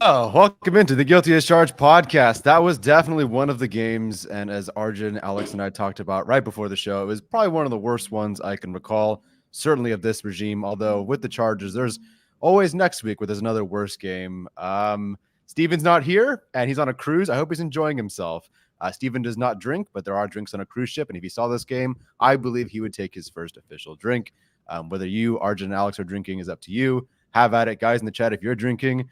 Oh, welcome into the Guilty as Charged podcast. That was definitely one of the games, and as Arjun, Alex, and I talked about right before the show, it was probably one of the worst ones I can recall, certainly of this regime. Although with the Chargers, there's always next week where there's another worse game. Steven's not here, and he's on a cruise. I hope he's enjoying himself. Steven does not drink, but there are drinks on a cruise ship, and if he saw this game, I believe he would take his first official drink. Whether you, Arjun, and Alex are drinking is up to you. Have at it, guys in the chat. If you're drinking,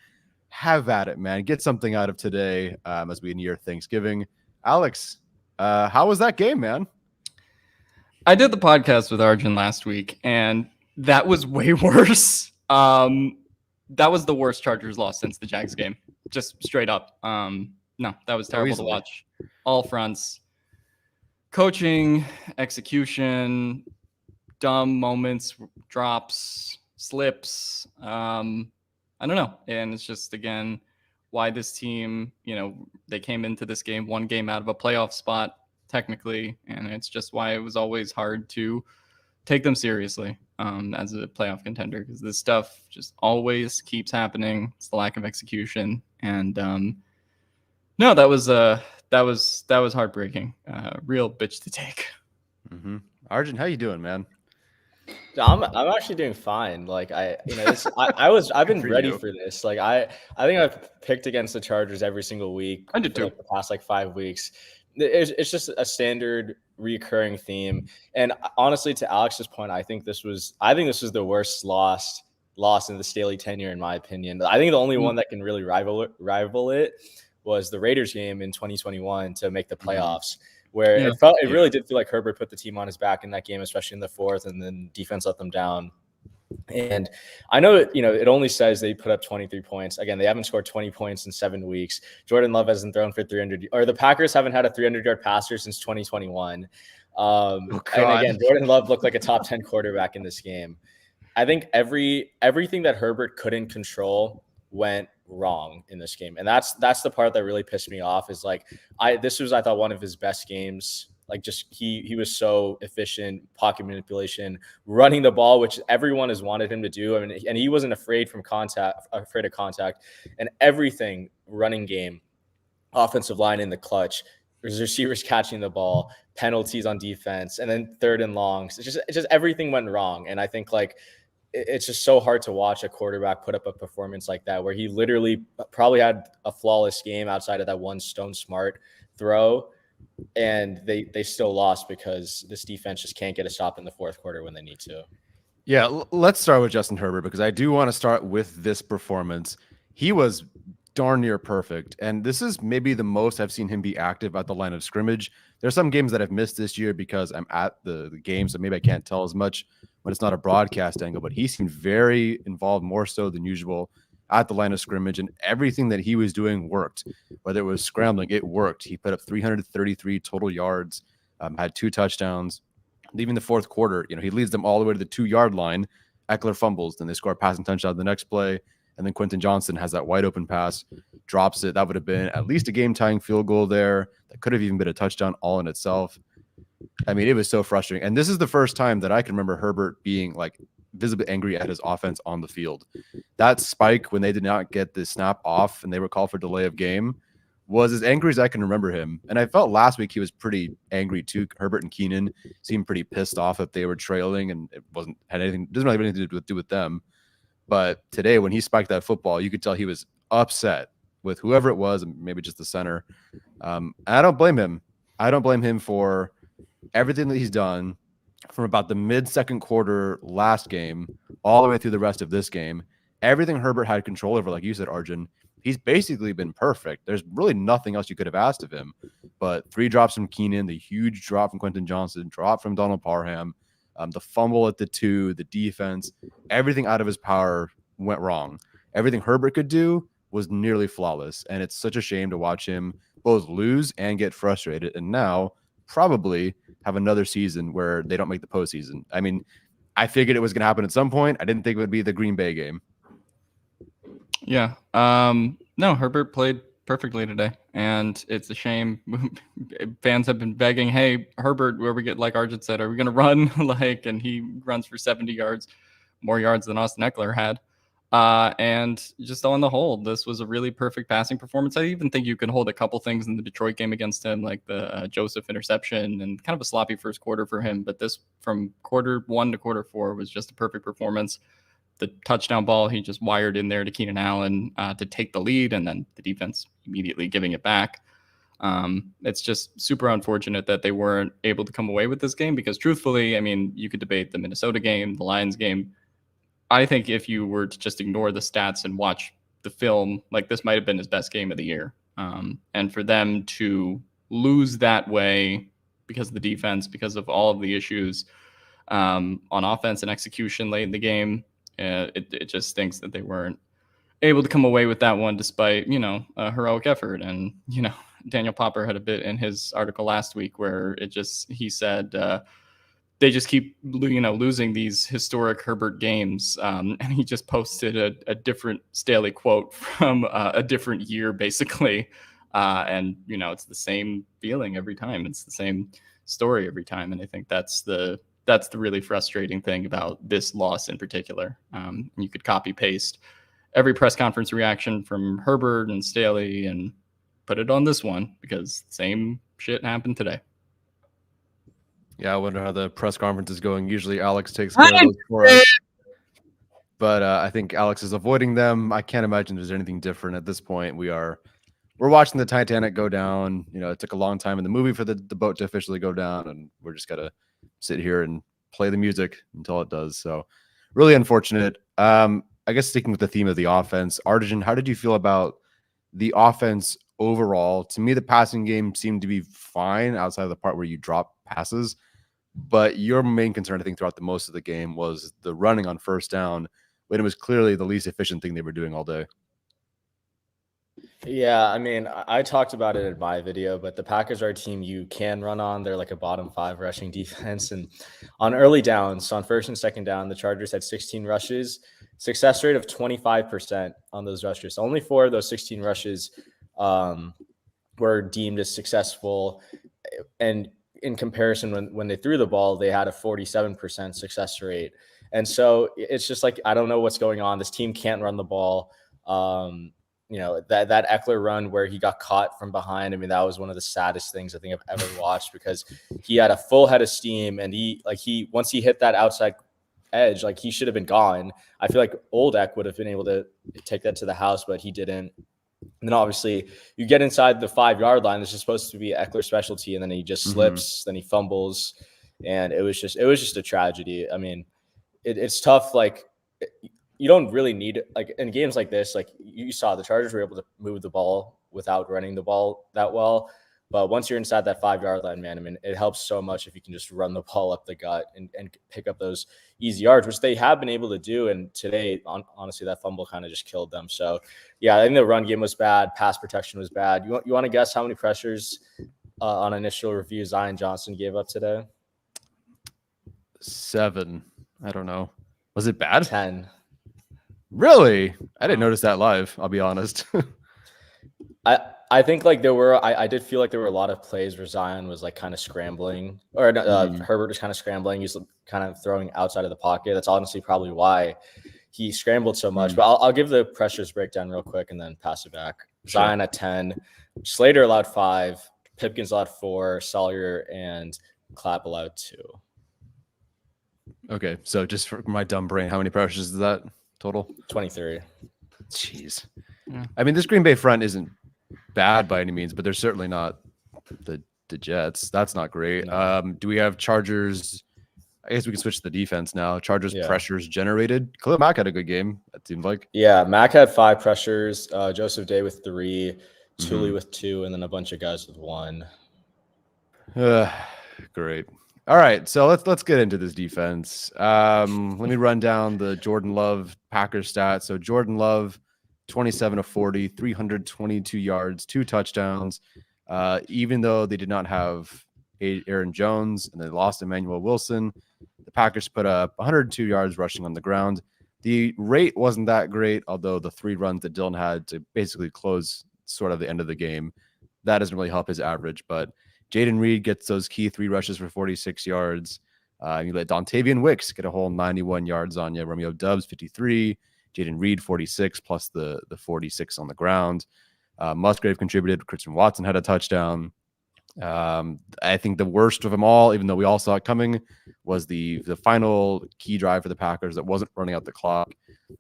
have at it, man. Get something out of today as we near Thanksgiving. Alex, how was that game, man? I did the podcast with Arjun last week, and that was way worse. That was the worst Chargers loss since the Jags game. Just straight up. No, that was terrible to watch. All fronts. Coaching, execution, dumb moments, drops, slips. I don't know. And it's just, again, why this team, they came into this game one game out of a playoff spot, technically. And it's just why it was always hard to take them seriously as a playoff contender, because this stuff just always keeps happening. It's the lack of execution. And no, that was heartbreaking. Real bitch to take. Mm-hmm. Arjun, how you doing, man? I'm actually doing fine. Like I've been ready for this. Like I think I've picked against the Chargers every single week. I did too. Like the past 5 weeks. It's just a standard recurring theme. And honestly, to Alex's point, I think this was the worst loss in the Staley tenure, in my opinion. I think the only one that can really rival it was the Raiders game in 2021 to make the playoffs. Where it really did feel like Herbert put the team on his back in that game, especially in the fourth, and then defense let them down. And I know it only says they put up 23 points. Again, they haven't scored 20 points in 7 weeks. Jordan Love hasn't thrown for 300, or the Packers haven't had a 300-yard passer since 2021. And again, Jordan Love looked like a top 10 quarterback in this game. I think everything that Herbert couldn't control went wrong in this game, and that's the part that really pissed me off. Is this was, I thought, one of his best games. Like, just he was so efficient, pocket manipulation, running the ball, which everyone has wanted him to do. I mean, and he wasn't afraid of contact, and everything, running game, offensive line in the clutch, receivers catching the ball, penalties on defense, and then third and longs. It's just everything went wrong, and I think it's just so hard to watch a quarterback put up a performance like that, where he literally probably had a flawless game outside of that one Stone Smart throw, and they still lost because this defense just can't get a stop in the fourth quarter when they need to. Yeah, let's start with Justin Herbert, because I do want to start with this performance. He was darn near perfect, and this is maybe the most I've seen him be active at the line of scrimmage. There's some games that I've missed this year because I'm at the game, so maybe I can't tell as much when it's not a broadcast angle, but he seemed very involved, more so than usual, at the line of scrimmage, and everything that he was doing worked. Whether it was scrambling, it worked. He put up 333 total yards, had 2 touchdowns. Leaving the fourth quarter, he leads them all the way to the 2-yard line. Eckler fumbles, then they score a passing touchdown the next play, and then Quentin Johnston has that wide open pass, drops it. That would have been at least a game-tying field goal there. That could have even been a touchdown all in itself. I mean, it was so frustrating. And this is the first time that I can remember Herbert being visibly angry at his offense on the field. That spike when they did not get the snap off and they were called for delay of game was as angry as I can remember him. And I felt last week he was pretty angry too. Herbert and Keenan seemed pretty pissed off that they were trailing, and it doesn't really have anything to do with them. But today, when he spiked that football, you could tell he was upset with whoever it was, maybe just the center. And I don't blame him. I don't blame him for everything that he's done from about the mid-second quarter last game all the way through the rest of this game. Everything Herbert had control over, like you said, Arjun, he's basically been perfect. There's really nothing else you could have asked of him. But 3 drops from Keenan, the huge drop from Quentin Johnston, drop from Donald Parham, the fumble at the 2, the defense, everything out of his power went wrong. Everything Herbert could do was nearly flawless. And it's such a shame to watch him both lose and get frustrated. And now probably have another season where they don't make the postseason. I mean, I figured it was going to happen at some point. I didn't think it would be the Green Bay game. Yeah. No, Herbert played perfectly today, and it's a shame. Fans have been begging, hey, Herbert, where we get, like Arjun said, are we going to run? And he runs for 70 yards, more yards than Austin Eckler had. And just on the whole, this was a really perfect passing performance. I even think you can hold a couple things in the Detroit game against him, like the Joseph interception and kind of a sloppy first quarter for him. But this from quarter 1 to quarter 4 was just a perfect performance. The touchdown ball, he just wired in there to Keenan Allen to take the lead, and then the defense immediately giving it back. It's just super unfortunate that they weren't able to come away with this game because truthfully, I mean, you could debate the Minnesota game, the Lions game. I think if you were to just ignore the stats and watch the film, like this might have been his best game of the year. And for them to lose that way because of the defense, because of all of the issues on offense and execution late in the game, it just stinks that they weren't able to come away with that one despite, a heroic effort. And, Daniel Popper had a bit in his article last week where he said, they just keep, losing these historic Herbert games. And he just posted a different Staley quote from a different year, basically. And, it's the same feeling every time. It's the same story every time. And I think that's the really frustrating thing about this loss in particular. You could copy paste every press conference reaction from Herbert and Staley and put it on this one because same shit happened today. Yeah, I wonder how the press conference is going. Usually Alex takes care of those for us. But I think Alex is avoiding them. I can't imagine there's anything different at this point. We're watching the Titanic go down. It took a long time in the movie for the boat to officially go down, and we're just gotta sit here and play the music until it does. So really unfortunate. I guess sticking with the theme of the offense, Artigen, how did you feel about the offense overall? To me, the passing game seemed to be fine outside of the part where you drop passes. But your main concern, I think, throughout the most of the game was the running on first down when it was clearly the least efficient thing they were doing all day. Yeah, I mean, I talked about it in my video, but the Packers are a team you can run on. They're like a bottom 5 rushing defense. And on early downs, so on first and second down, the Chargers had 16 rushes, success rate of 25% on those rushes. Only 4 of those 16 rushes were deemed as successful. And in comparison, when they threw the ball, they had a 47% success rate. And so it's just like, I don't know what's going on. This team can't run the ball. That Eckler run where he got caught from behind. I mean, that was one of the saddest things I think I've ever watched because he had a full head of steam and once he hit that outside edge, like he should have been gone. I feel like old Eck would have been able to take that to the house, but he didn't. And then obviously you get inside the 5-yard line. This is supposed to be Eckler's specialty. And then he just slips, then he fumbles. And it was just a tragedy. I mean, it's tough. Like you don't really need it. Like in games like this, like you saw the Chargers were able to move the ball without running the ball that well. But once you're inside that 5-yard line, man, I mean, it helps so much if you can just run the ball up the gut and pick up those easy yards, which they have been able to do. And today, honestly, that fumble kind of just killed them. So, yeah, I think the run game was bad. Pass protection was bad. You want to guess how many pressures on initial review Zion Johnson gave up today? 7. I don't know. Was it bad? 10. Really? I didn't notice that live, I'll be honest. I think like I did feel like there were a lot of plays where Zion was like kind of scrambling or Herbert was kind of scrambling. He's kind of throwing outside of the pocket. That's honestly probably why he scrambled so much. But I'll give the pressures breakdown real quick and then pass it back. Sure. Zion at 10, Slater allowed 5, Pipkins allowed 4, Sawyer and Clapp allowed 2. Okay, so just for my dumb brain, how many pressures is that total? 23. Jeez. Yeah. I mean, this Green Bay front isn't bad by any means, but they're certainly not the Jets. That's not great. No. Do we have Chargers? I guess we can switch to the defense now. Chargers pressures generated. Khalil Mack had a good game, it seemed like. Yeah, Mack had 5 pressures. Joseph Day with 3, Thule with 2, and then a bunch of guys with 1. Great. All right, so let's get into this defense. Let me run down the Jordan Love Packers stats. So Jordan Love, 27 of 40, 322 yards, 2 touchdowns. Even though they did not have Aaron Jones and they lost Emmanuel Wilson, the Packers put up 102 yards rushing on the ground. The rate wasn't that great, although the 3 runs that Dylan had to basically close sort of the end of the game, that doesn't really help his average. But Jaden Reed gets those key 3 rushes for 46 yards. You let Dontavian Wicks get a whole 91 yards on you. Romeo Doubs, 53. Jaden Reed 46 plus the 46 on the ground. Musgrave contributed. Christian Watson had a touchdown. I think the worst of them all, even though we all saw it coming, was the final key drive for the Packers that wasn't running out the clock,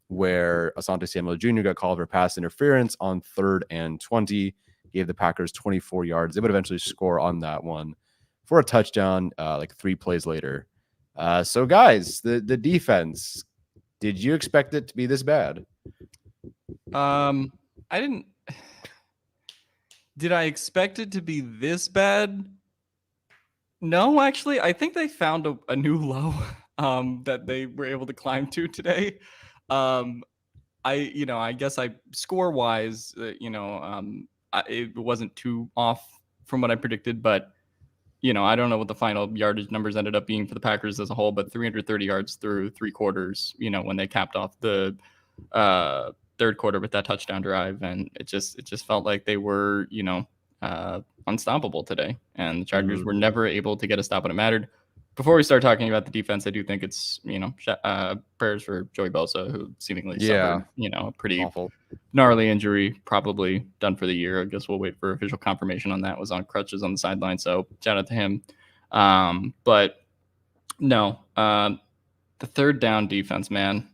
where Asante Samuel Jr. got called for pass interference on 3rd and 20, gave the Packers 24 yards. They would eventually score on that one for a touchdown, like 3 plays later. So guys, the defense, did you expect it to be this bad? I didn't. Did I expect it to be this bad? No, actually, I think they found a new low that they were able to climb to today. I guess score wise, it wasn't too off from what I predicted, but I don't know what the final yardage numbers ended up being for the Packers as a whole, but 330 yards through 3 quarters, when they capped off the 3rd quarter with that touchdown drive, and it just felt like they were unstoppable today, and the Chargers were never able to get a stop when it mattered. Before we start talking about the defense, I do think it's prayers for Joey Bosa, who seemingly suffered a pretty awful, gnarly injury, probably done for the year. I guess we'll wait for official confirmation on that. Was on crutches on the sideline, so shout out to him. But no, the 3rd down defense, man,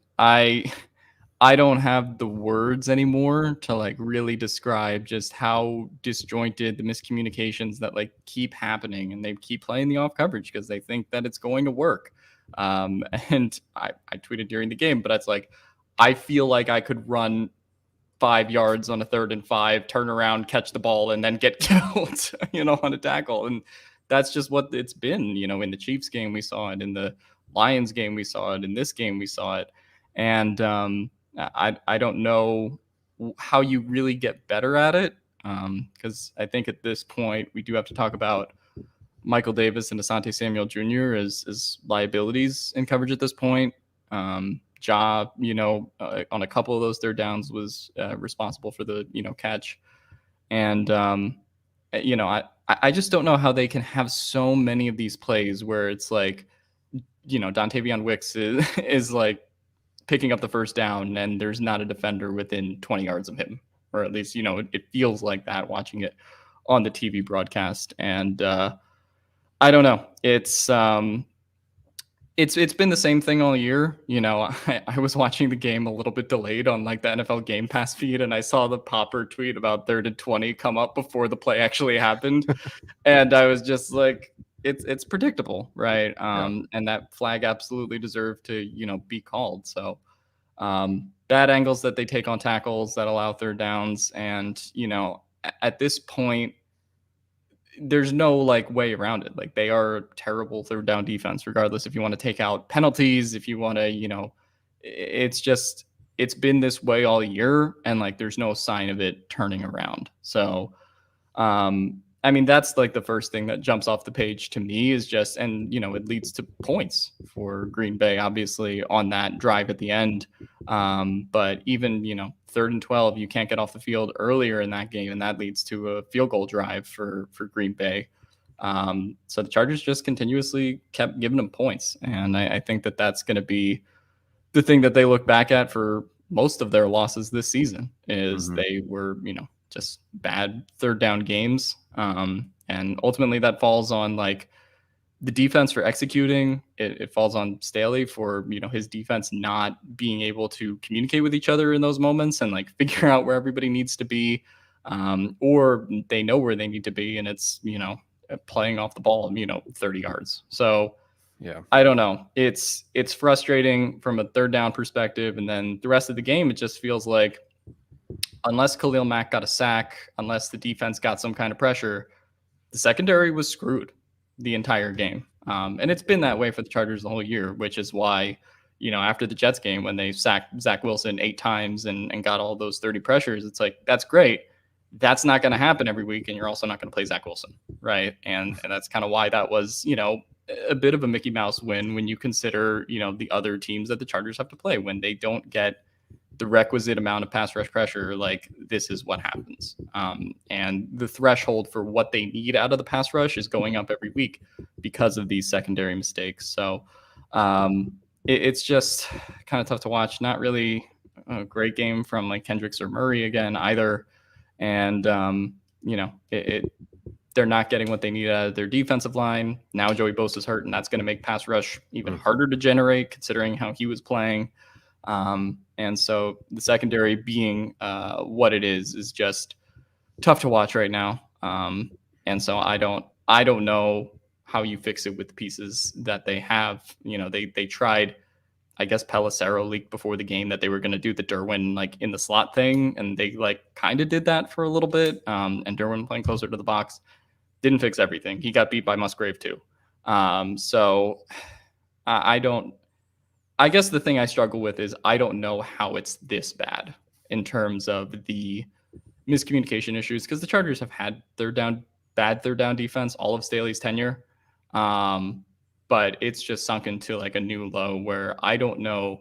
I don't have the words anymore to really describe just how disjointed the miscommunications that keep happening, and they keep playing the off coverage because they think that it's going to work. And I tweeted during the game, but it's I feel like I could run 5 yards on a 3rd and 5, turn around, catch the ball, and then get killed, on a tackle. And that's just what it's been, in the Chiefs game, we saw it, in the Lions game, we saw it, in this game, we saw it. And, I don't know how you really get better at it, because I think at this point we do have to talk about Michael Davis and Asante Samuel Jr. as liabilities in coverage at this point. Ja, on a couple of those 3rd downs was responsible for the catch, and I just don't know how they can have so many of these plays where it's Dontavion Wicks is picking up the 1st down and there's not a defender within 20 yards of him, or at least, it feels like that watching it on the TV broadcast. And I don't know. It's been the same thing all year. I was watching the game a little bit delayed on the NFL Game Pass feed, and I saw the Popper tweet about 3rd and 20 come up before the play actually happened. And I was just it's predictable, right? And that flag absolutely deserved to, be called. So bad angles that they take on tackles that allow 3rd downs. And, at this point, there's no way around it. They are a terrible 3rd down defense, regardless if you want to take out penalties, if you want to, it's been this way all year, and there's no sign of it turning around. So, that's the first thing that jumps off the page to me is just, and it leads to points for Green Bay, obviously, on that drive at the end. But even, 3rd and 12, you can't get off the field earlier in that game, and that leads to a field goal drive for Green Bay. So the Chargers just continuously kept giving them points. And I think that that's going to be the thing that they look back at for most of their losses this season is they were, just bad 3rd down games. And ultimately that falls on the defense for executing. It falls on Staley for, his defense not being able to communicate with each other in those moments and figure out where everybody needs to be. Or they know where they need to be, and it's, playing off the ball, 30 yards. So yeah, I don't know. It's frustrating from a 3rd down perspective. And then the rest of the game, it just feels like, unless Khalil Mack got a sack, unless the defense got some kind of pressure, the secondary was screwed the entire game. And it's been that way for the Chargers the whole year, which is why, after the Jets game, when they sacked Zach Wilson 8 times and got all those 30 pressures, it's that's great. That's not going to happen every week. And you're also not going to play Zach Wilson. Right. And that's kind of why that was, a bit of a Mickey Mouse win when you consider, the other teams that the Chargers have to play. When they don't get the requisite amount of pass rush pressure, this is what happens. And the threshold for what they need out of the pass rush is going up every week because of these secondary mistakes. So it's just kind of tough to watch. Not really a great game from like Kendricks or Murray again either. And, they're not getting what they need out of their defensive line. Now Joey Bosa's hurt, and that's going to make pass rush even harder to generate considering how he was playing. And so the secondary being what it is just tough to watch right now. And so I don't know how you fix it with the pieces that they have. They tried, I guess Pelissero leaked before the game that they were going to do the Derwin like in the slot thing, and they like kind of did that for a little bit. And Derwin playing closer to the box didn't fix everything. He got beat by Musgrave too. So I guess the thing I struggle with is I don't know how it's this bad in terms of the miscommunication issues, because the Chargers have had bad third down defense all of Staley's tenure. But it's just sunk into like a new low where I don't know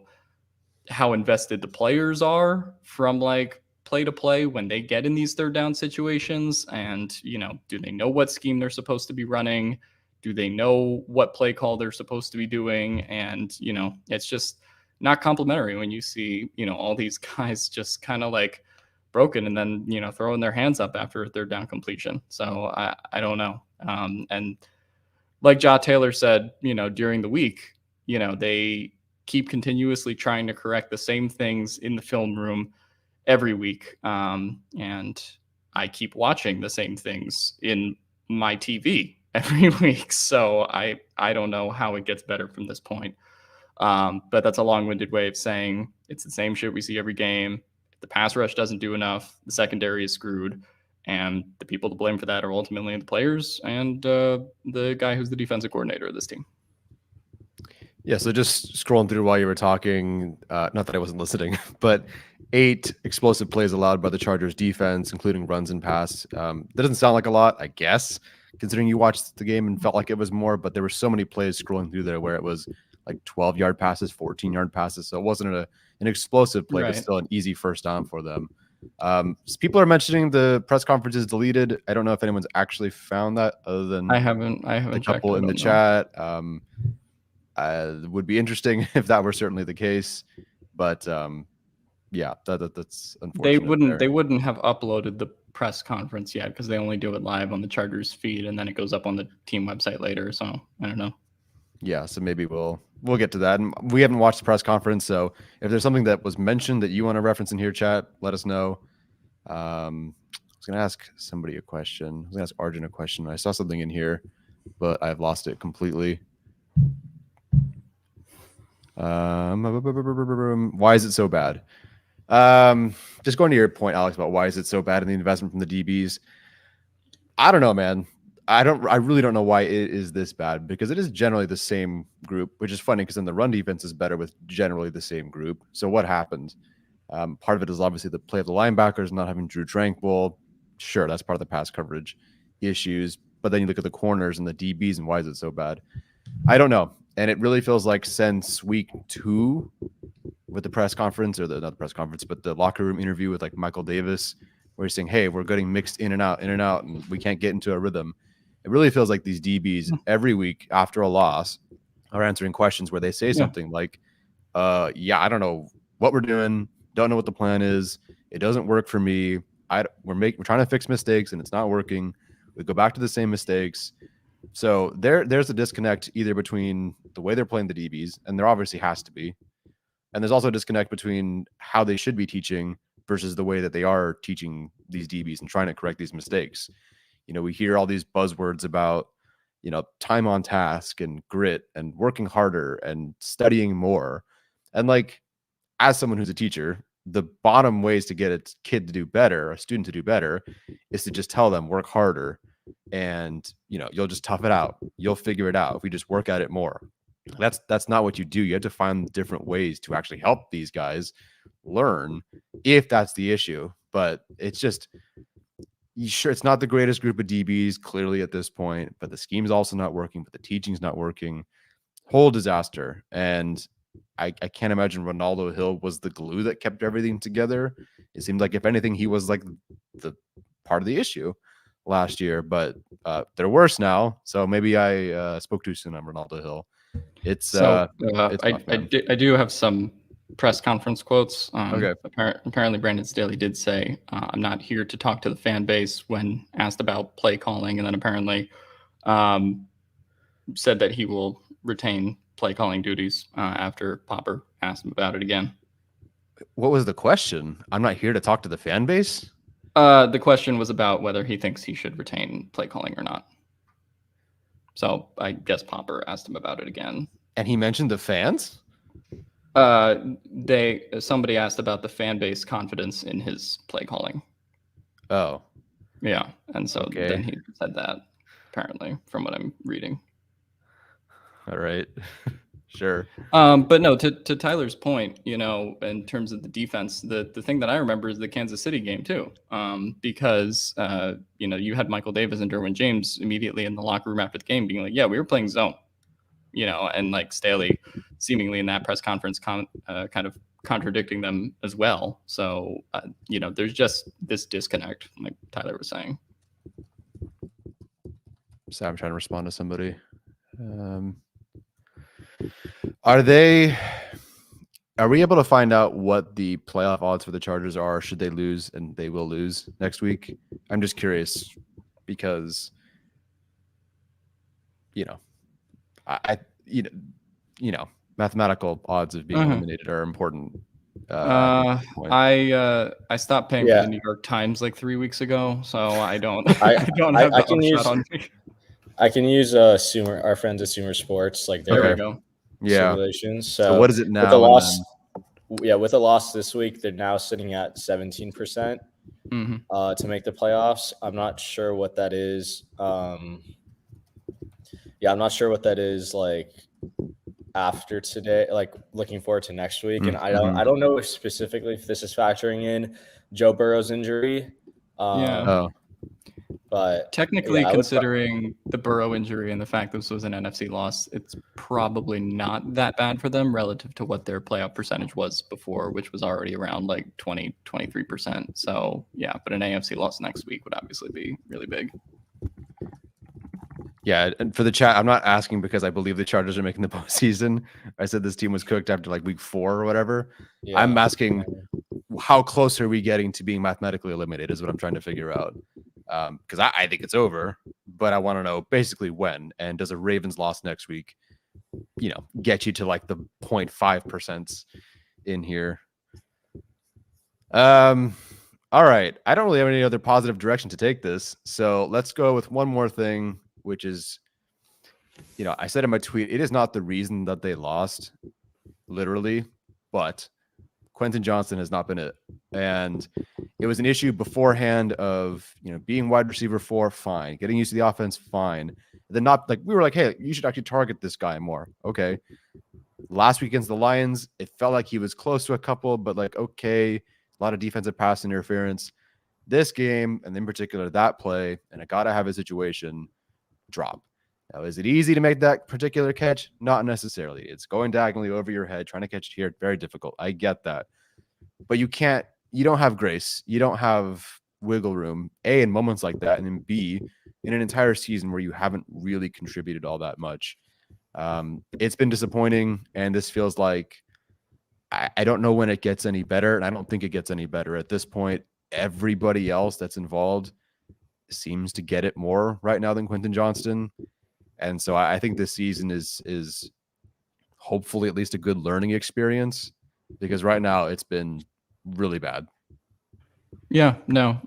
how invested the players are from like play to play when they get in these third down situations. And, do they know what scheme they're supposed to be running? Do they know what play call they're supposed to be doing? And, it's just not complimentary when you see, all these guys just kind of like broken and then, throwing their hands up after a third down completion. So I don't know. And like Ja Taylor said, during the week, they keep continuously trying to correct the same things in the film room every week. And I keep watching the same things in my TV every week. So I don't know how it gets better from this point. But that's a long-winded way of saying it's the same shit we see every game. If the pass rush doesn't do enough, the secondary is screwed. And the people to blame for that are ultimately the players and the guy who's the defensive coordinator of this team. Yeah, so just scrolling through while you were talking, not that I wasn't listening, but 8 explosive plays allowed by the Chargers defense, including runs and pass. That doesn't sound like a lot, I guess, considering you watched the game and felt like it was more, but there were so many plays scrolling through there where it was like 12-yard passes, 14-yard passes. So it wasn't an explosive play, but still an easy first down for them. People are mentioning the press conference is deleted. I don't know if anyone's actually found that other than I haven't a couple in the chat. It would be interesting if that were certainly the case, but yeah, that's unfortunate. They wouldn't have uploaded the press conference yet because they only do it live on the Chargers feed and then it goes up on the team website later. So I don't know. Yeah, so maybe we'll get to that. And we haven't watched the press conference, so if there's something that was mentioned that you want to reference in here, chat, let us know. I was going to ask somebody a question. I was going to ask Arjun a question. I saw something in here, but I've lost it completely. Why is it so bad? Just going to your point, Alex, about why is it so bad in the investment from the DBs. I don't know, man. I really don't know why it is this bad, because it is generally the same group, which is funny because then the run defense is better with generally the same group. So what happened? Part of it is obviously the play of the linebackers not having Drew Tranquil. Sure, that's part of the pass coverage issues. But then you look at the corners and the DBs and why is it so bad? I don't know. And it really feels like since week 2 with the press conference, or not the press conference, but the locker room interview with like Michael Davis, where he's saying, hey, we're getting mixed in and out, and we can't get into a rhythm. It really feels like these DBs every week after a loss are answering questions where they say something like, I don't know what we're doing. Don't know what the plan is. It doesn't work for me. We're trying to fix mistakes and it's not working. We go back to the same mistakes. So there's a disconnect either between the way they're playing the DBs, and there obviously has to be, and there's also a disconnect between how they should be teaching versus the way that they are teaching these DBs and trying to correct these mistakes. We hear all these buzzwords about, time on task and grit and working harder and studying more. And like, as someone who's a teacher, the bottom ways to get a kid to do better, a student to do better, is to just tell them work harder and, you'll just tough it out. You'll figure it out if we just work at it more. That's not what you do. You have to find different ways to actually help these guys learn if that's the issue. But it's just, sure, it's not the greatest group of DBs clearly at this point, but the scheme's also not working, but the teaching's not working. Whole disaster. And I can't imagine Ronaldo Hill was the glue that kept everything together. It seemed like, if anything, he was like the part of the issue last year, but they're worse now. So maybe I spoke too soon on Ronaldo Hill. It's I do have some press conference quotes. Okay. Apparently, Brandon Staley did say, "I'm not here to talk to the fan base" when asked about play calling, and then apparently said that he will retain play calling duties after Popper asked him about it again. What was the question? I'm not here to talk to the fan base? The question was about whether he thinks he should retain play calling or not. So I guess Popper asked him about it again. And he mentioned the fans? Somebody asked about the fan base confidence in his play calling. Oh. Yeah. And so Okay. then he said that, apparently, from what I'm reading. All right. Sure. But no, to Tyler's point, in terms of the defense, the thing that I remember is the Kansas City game too, because you had Michael Davis and Derwin James immediately in the locker room after the game being like, yeah, we were playing zone, and like Staley seemingly in that press conference kind of contradicting them as well. So, there's just this disconnect, like Tyler was saying. So I'm trying to respond to somebody. Are we able to find out what the playoff odds for the Chargers are should they lose, and they will lose next week? I'm just curious because, mathematical odds of being eliminated are important. I stopped paying for the New York Times like 3 weeks ago, so I don't. I don't have the upshot on me. I can use our friends at Sumer Sports, like there we go. Simulations. So what is it now? With a loss this week, they're now sitting at 17% to make the playoffs. I'm not sure what that is. I'm not sure what that is like after today. Like looking forward to next week, and I don't know if specifically if this is factoring in Joe Burrow's injury. But technically, considering the Burrow injury and the fact this was an NFC loss, it's probably not that bad for them relative to what their playoff percentage was before, which was already around like 23%. So, yeah, but an AFC loss next week would obviously be really big. Yeah, and for the chat, I'm not asking because I believe the Chargers are making the postseason. I said this team was cooked after like week 4 or whatever. Yeah. I'm asking how close are we getting to being mathematically eliminated is what I'm trying to figure out. Because I think it's over, but I want to know basically when, and does a Ravens loss next week, get you to like the 0.5% in here. All right. I don't really have any other positive direction to take this. So let's go with one more thing, which is, I said in my tweet, it is not the reason that they lost, literally, but Quentin Johnston has not been it. And it was an issue beforehand of, being wide receiver 4, fine. Getting used to the offense, fine. And then not like, we were like, hey, you should actually target this guy more. Okay. Last week against the Lions, it felt like he was close to a couple, but like, okay, a lot of defensive pass interference. This game, and in particular that play, and I got to have a situation, drop. Now, is it easy to make that particular catch? Not necessarily. It's going diagonally over your head, trying to catch it here. Very difficult. I get that. But you don't have grace. You don't have wiggle room, A, in moments like that, and then B, in an entire season where you haven't really contributed all that much. It's been disappointing, and this feels like I don't know when it gets any better, and I don't think it gets any better. At this point, everybody else that's involved seems to get it more right now than Quentin Johnston. And so I think this season is hopefully at least a good learning experience, because right now it's been really bad. Yeah, no,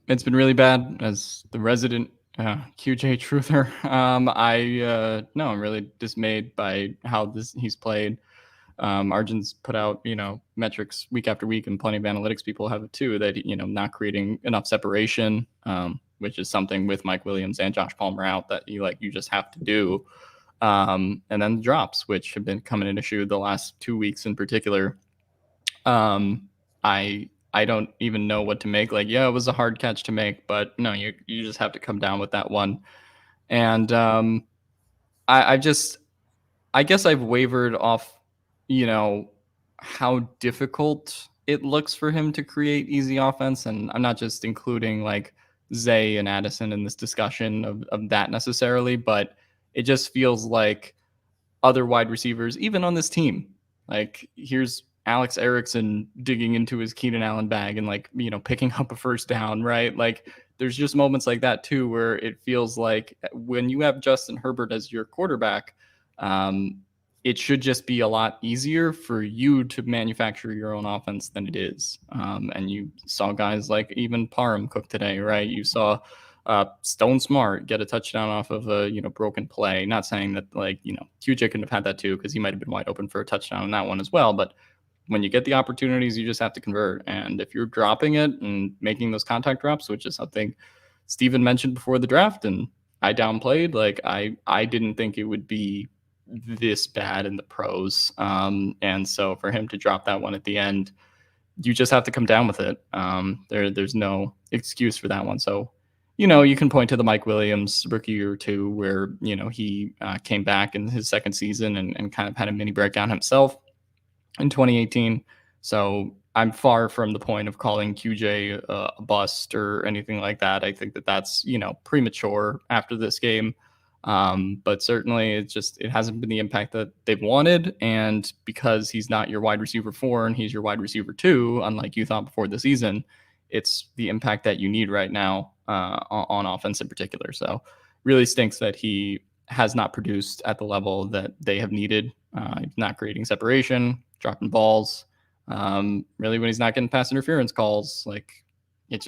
it's been really bad as the resident QJ truther. I'm really dismayed by how he's played. Arjun's put out, metrics week after week, and plenty of analytics people have it too, that, not creating enough separation, which is something with Mike Williams and Josh Palmer out that you just have to do. And then the drops, which have been coming an issue the last 2 weeks in particular. I don't even know what to make. Like, yeah, it was a hard catch to make, but no, you just have to come down with that one. And I guess I've wavered off, how difficult it looks for him to create easy offense. And I'm not just including like Zay and Addison in this discussion of that necessarily, but it just feels like other wide receivers, even on this team, like here's Alex Erickson digging into his Keenan Allen bag and like, picking up a first down, right? Like there's just moments like that too, where it feels like when you have Justin Herbert as your quarterback, it should just be a lot easier for you to manufacture your own offense than it is. And you saw guys like even Parham cook today, right? You saw Stone Smart get a touchdown off of a broken play. Not saying that QJ couldn't have had that too, because he might have been wide open for a touchdown on that one as well. But when you get the opportunities, you just have to convert. And if you're dropping it and making those contact drops, which is something Steven mentioned before the draft, and I downplayed, like I didn't think it would be this bad in the pros. And so for him to drop that one at the end, you just have to come down with it. There's no excuse for that one. So, you can point to the Mike Williams rookie year or two where, he came back in his second season and kind of had a mini breakdown himself in 2018. So I'm far from the point of calling QJ a bust or anything like that. I think that that's, premature after this game. But certainly it hasn't been the impact that they've wanted. And because he's not your wide receiver 4 and he's your wide receiver 2, unlike you thought before the season, it's the impact that you need right now on offense in particular. So really stinks that he has not produced at the level that they have needed. Not creating separation, dropping balls. Really, when he's not getting pass interference calls, like it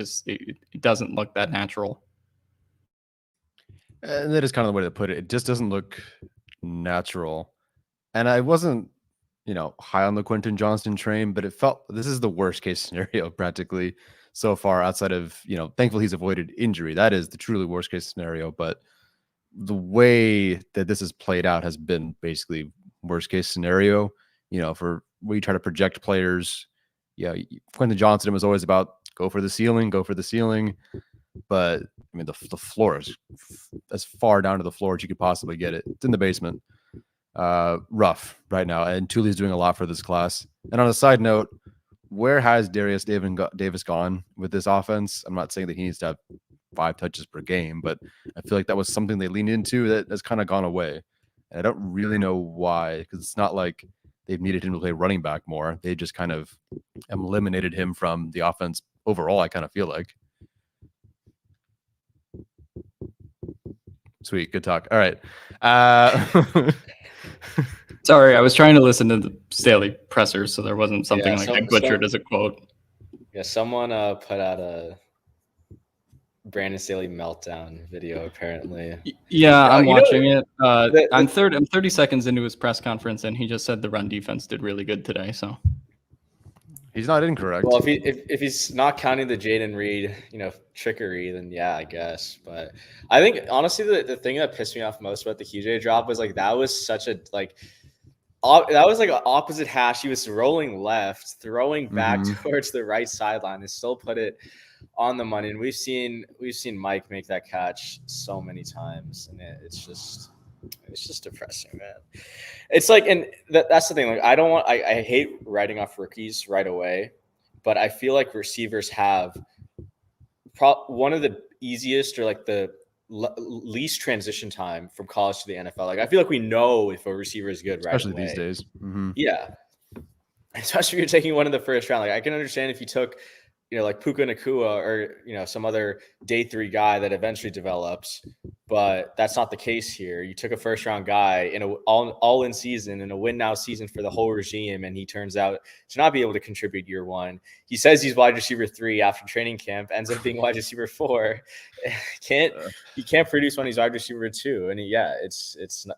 doesn't look that natural. And that is kind of the way to put it. It just doesn't look natural. And I wasn't, high on the Quentin Johnston train, but it felt this is the worst case scenario practically so far outside of, thankfully he's avoided injury. That is the truly worst case scenario. But the way that this has played out has been basically worst case scenario, for where you try to project players. Yeah. Quentin Johnston was always about go for the ceiling. But I mean, the floor is as far down to the floor as you could possibly get it. It's in the basement. Rough right now. And Thule's doing a lot for this class. And on a side note, where has Darius Davis gone with this offense? I'm not saying that he needs to have 5 touches per game, but I feel like that was something they leaned into that has kind of gone away. And I don't really know why, because it's not like they've needed him to play running back more. They just kind of eliminated him from the offense overall, I kind of feel like. Sweet. Good talk. All right. Sorry, I was trying to listen to the Staley presser, so there wasn't something I butchered as a quote. Yeah, someone put out a Brandon Staley meltdown video, apparently. Yeah, I'm watching it. I'm 30 seconds into his press conference, and he just said the run defense did really good today. So he's not incorrect. Well, if he's not counting the Jaden Reed, trickery, then yeah, I guess. But I think honestly, the thing that pissed me off most about the QJ drop was that was such a that was like an opposite hash. He was rolling left, throwing back towards the right sideline, and still put it on the money. And we've seen Mike make that catch so many times, and it's just depressing, man. It's like, and that's the thing. Like, I hate writing off rookies right away, but I feel like receivers have one of the easiest or the least transition time from college to the NFL. Like, I feel like we know if a receiver is good, especially right away. These days. Mm-hmm. Yeah, especially if you're taking one in the first round. Like, I can understand if you took, like Puka Nacua or, some other day 3 guy that eventually develops, but that's not the case here. You took a first round guy in all in season in a win now season for the whole regime, and he turns out to not be able to contribute year 1. He says he's wide receiver 3 after training camp, ends up being wide receiver 4. He can't produce when he's wide receiver 2, and it's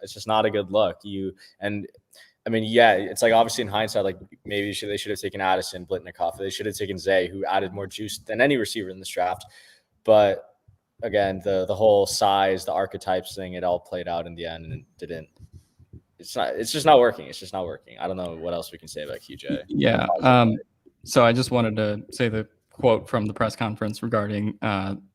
just not a good look. I mean, yeah, it's like obviously in hindsight, like maybe they should have taken Addison, Blitnikoff. They should have taken Zay, who added more juice than any receiver in this draft. But again, the whole size, the archetypes thing, it all played out in the end, and it didn't. It's just not working. It's just not working. I don't know what else we can say about QJ. Yeah. So I just wanted to say the quote from the press conference regarding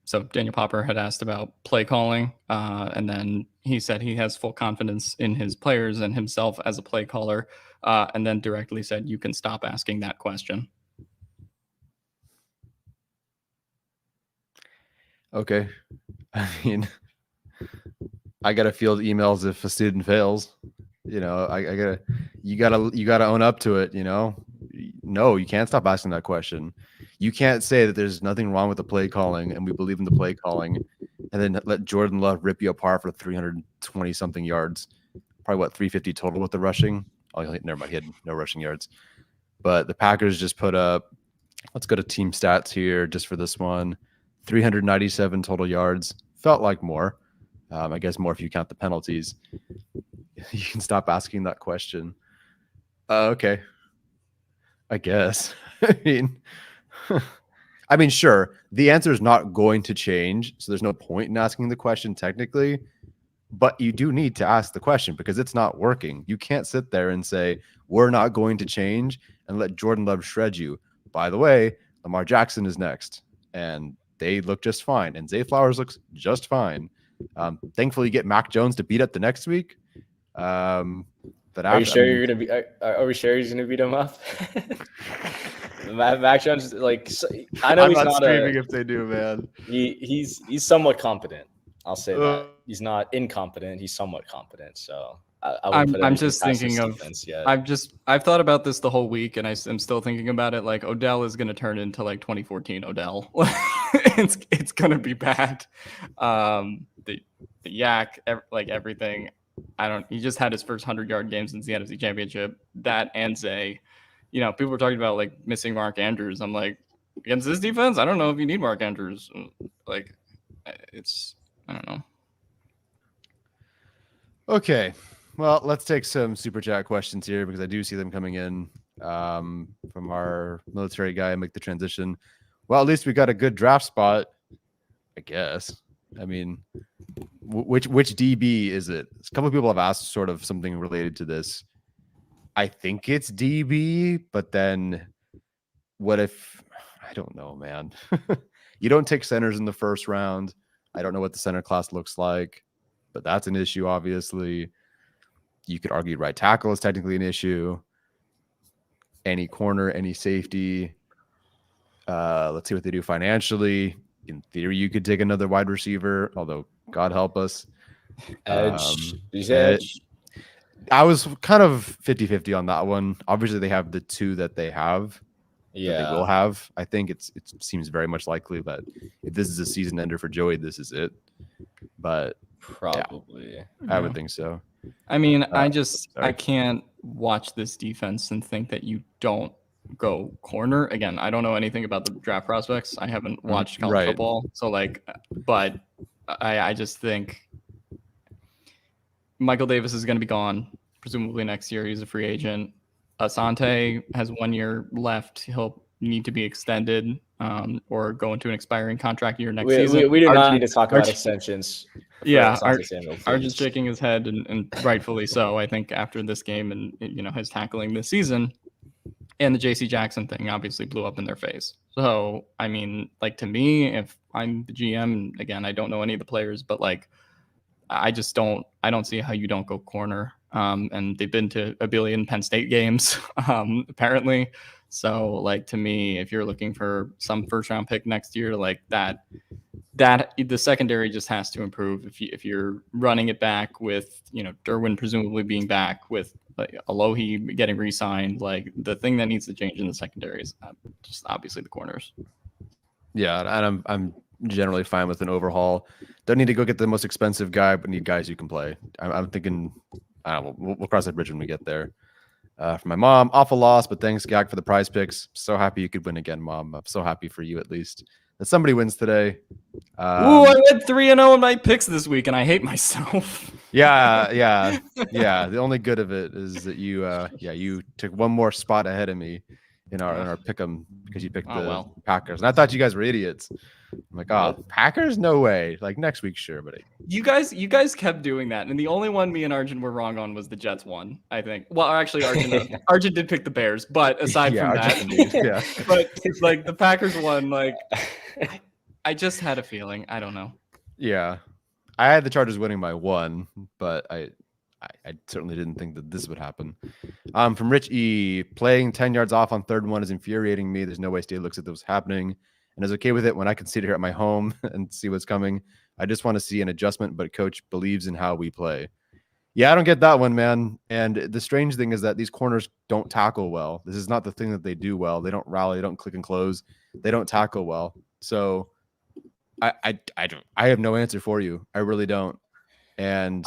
so Daniel Popper had asked about play calling, and then he said he has full confidence in his players and himself as a play caller, and then directly said, you can stop asking that question. Okay. I mean, I got to field emails if a student fails. You gotta own up to it. No, you can't stop asking that question. You can't say that there's nothing wrong with the play calling and we believe in the play calling, and then let Jordan Love rip you apart for 320 something yards. Probably what, 350 total with the rushing. Oh, never mind. He had no rushing yards. But the Packers just put up, let's go to team stats here just for this one. 397 total yards. Felt like more. I guess more if you count the penalties. You can stop asking that question. Okay. I guess. I mean, sure. The answer is not going to change, so there's no point in asking the question technically. But you do need to ask the question because it's not working. You can't sit there and say we're not going to change and let Jordan Love shred you. By the way, Lamar Jackson is next, and they look just fine, and Zay Flowers looks just fine. Thankfully, you get Mac Jones to beat up the next week. Are you sure you're gonna be? Are we sure he's gonna beat him up? Mac Jones, like, I know I'm he's not not screaming if they do, man. He's somewhat competent. I'll say that he's not incompetent. He's somewhat competent. So I'm just thinking of. I've thought about this the whole week, and I'm still thinking about it. Like Odell is gonna turn into like 2014 Odell. it's gonna be bad. The yak, like everything. He just had his first 100-yard game since the NFC Championship. That and Zay, people were talking about like missing Mark Andrews. I'm like, against this defense, I don't know if you need Mark Andrews. Like, I don't know. Okay. Well, let's take some super chat questions here because I do see them coming in from our military guy and make the transition. Well, at least we got a good draft spot, I guess. I mean, which DB is it? A couple of people have asked sort of something related to this. I think it's DB, but then what if I don't know, man. You don't take centers in the first round. I don't know what the center class looks like, but that's an issue, obviously. You could argue right tackle is technically an issue. Any corner, any safety. Let's see what they do financially. In theory, you could take another wide receiver, although God help us. Edge. I was kind of 50-50 on that one. Obviously, they have the two that they have. Yeah. That they will have. I think it seems very much likely that if this is a season ender for Joey, this is it. But probably. Yeah, I would think so. I mean, I can't watch this defense and think that you don't go corner. Again, I don't know anything about the draft prospects. I haven't watched college football. So but I just think Michael Davis is going to be gone presumably next year. He's a free agent. Asante has 1 year left. He'll need to be extended or go into an expiring contract year next season. We do not need to talk about extensions. Yeah, Arjun's shaking his head and rightfully so. I think after this game and his tackling this season and the JC Jackson thing obviously blew up in their face. So, I mean, like to me, if I'm the GM, again, I don't know any of the players, but like I don't see how you don't go corner. And they've been to a billion Penn State games, apparently. So, like, to me, if you're looking for some first round pick next year, like that the secondary just has to improve. If you're running it back with, Derwin presumably being back with like Alohi getting re-signed, like the thing that needs to change in the secondary is just obviously the corners. Yeah. And I'm generally fine with an overhaul. Don't need to go get the most expensive guy, but need guys who can play. I'm thinking, I don't know, we'll cross that bridge when we get there. For my mom, awful loss, but thanks, Gag, for the prize picks. So happy you could win again, Mom. I'm so happy for you, at least. That somebody wins today. I went 3-0 in my picks this week, and I hate myself. Yeah. The only good of it is that you took one more spot ahead of me in our pick 'em because you picked the Packers, and I thought you guys were idiots. I'm like, Packers? No way. Like next week, sure, but you guys kept doing that, and the only one me and Arjun were wrong on was the Jets one, I think. Well, actually, Arjun did pick the Bears, but aside from that, but like the Packers one, like I just had a feeling. I don't know. Yeah, I had the Chargers winning by 1, but I certainly didn't think that this would happen. From Rich E, playing 10 yards off on 3rd and 1 is infuriating me. There's no way Staley looks at this was happening and is okay with it when I can sit here at my home and see what's coming. I just want to see an adjustment, but coach believes in how we play. Yeah, I don't get that one, man. And the strange thing is that these corners don't tackle well. This is not the thing that they do well. They don't rally, they don't click and close, they don't tackle well. So I have no answer for you. I really don't. And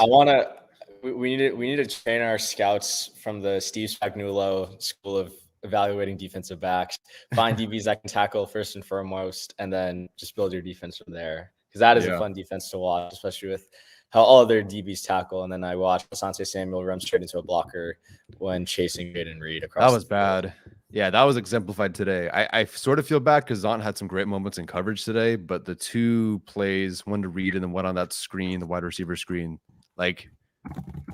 we need to train our scouts from the Steve Spagnuolo school of evaluating defensive backs. Find DBs that can tackle first and foremost, and then just build your defense from there. Because that is a fun defense to watch, especially with how all their DBs tackle. And then I watched Asante Samuel run straight into a blocker when chasing Jaden Reed across. That was bad. Yeah, that was exemplified today. I sort of feel bad because Zont had some great moments in coverage today, but the two plays, one to Reed and then one on that screen, the wide receiver screen, like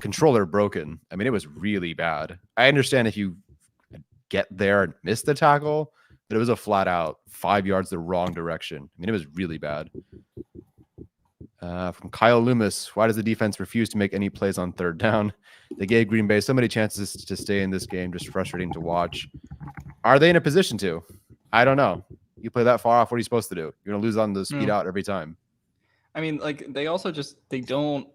controller broken. I mean, it was really bad. I understand if you get there and miss the tackle, but it was a flat out 5 yards the wrong direction. I mean, it was really bad. From Kyle Loomis, why does the defense refuse to make any plays on third down? They gave Green Bay so many chances to stay in this game, just frustrating to watch. Are they in a position to? I don't know. You play that far off, what are you supposed to do? You're going to lose on the speed out every time. I mean, like, they also they don't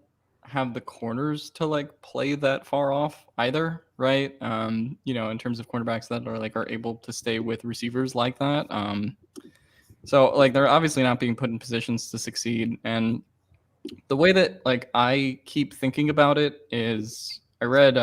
have the corners to, like, play that far off either, right? You know, in terms of cornerbacks that are able to stay with receivers like that. So, like, they're obviously not being put in positions to succeed. And the way that, like, I keep thinking about it is I read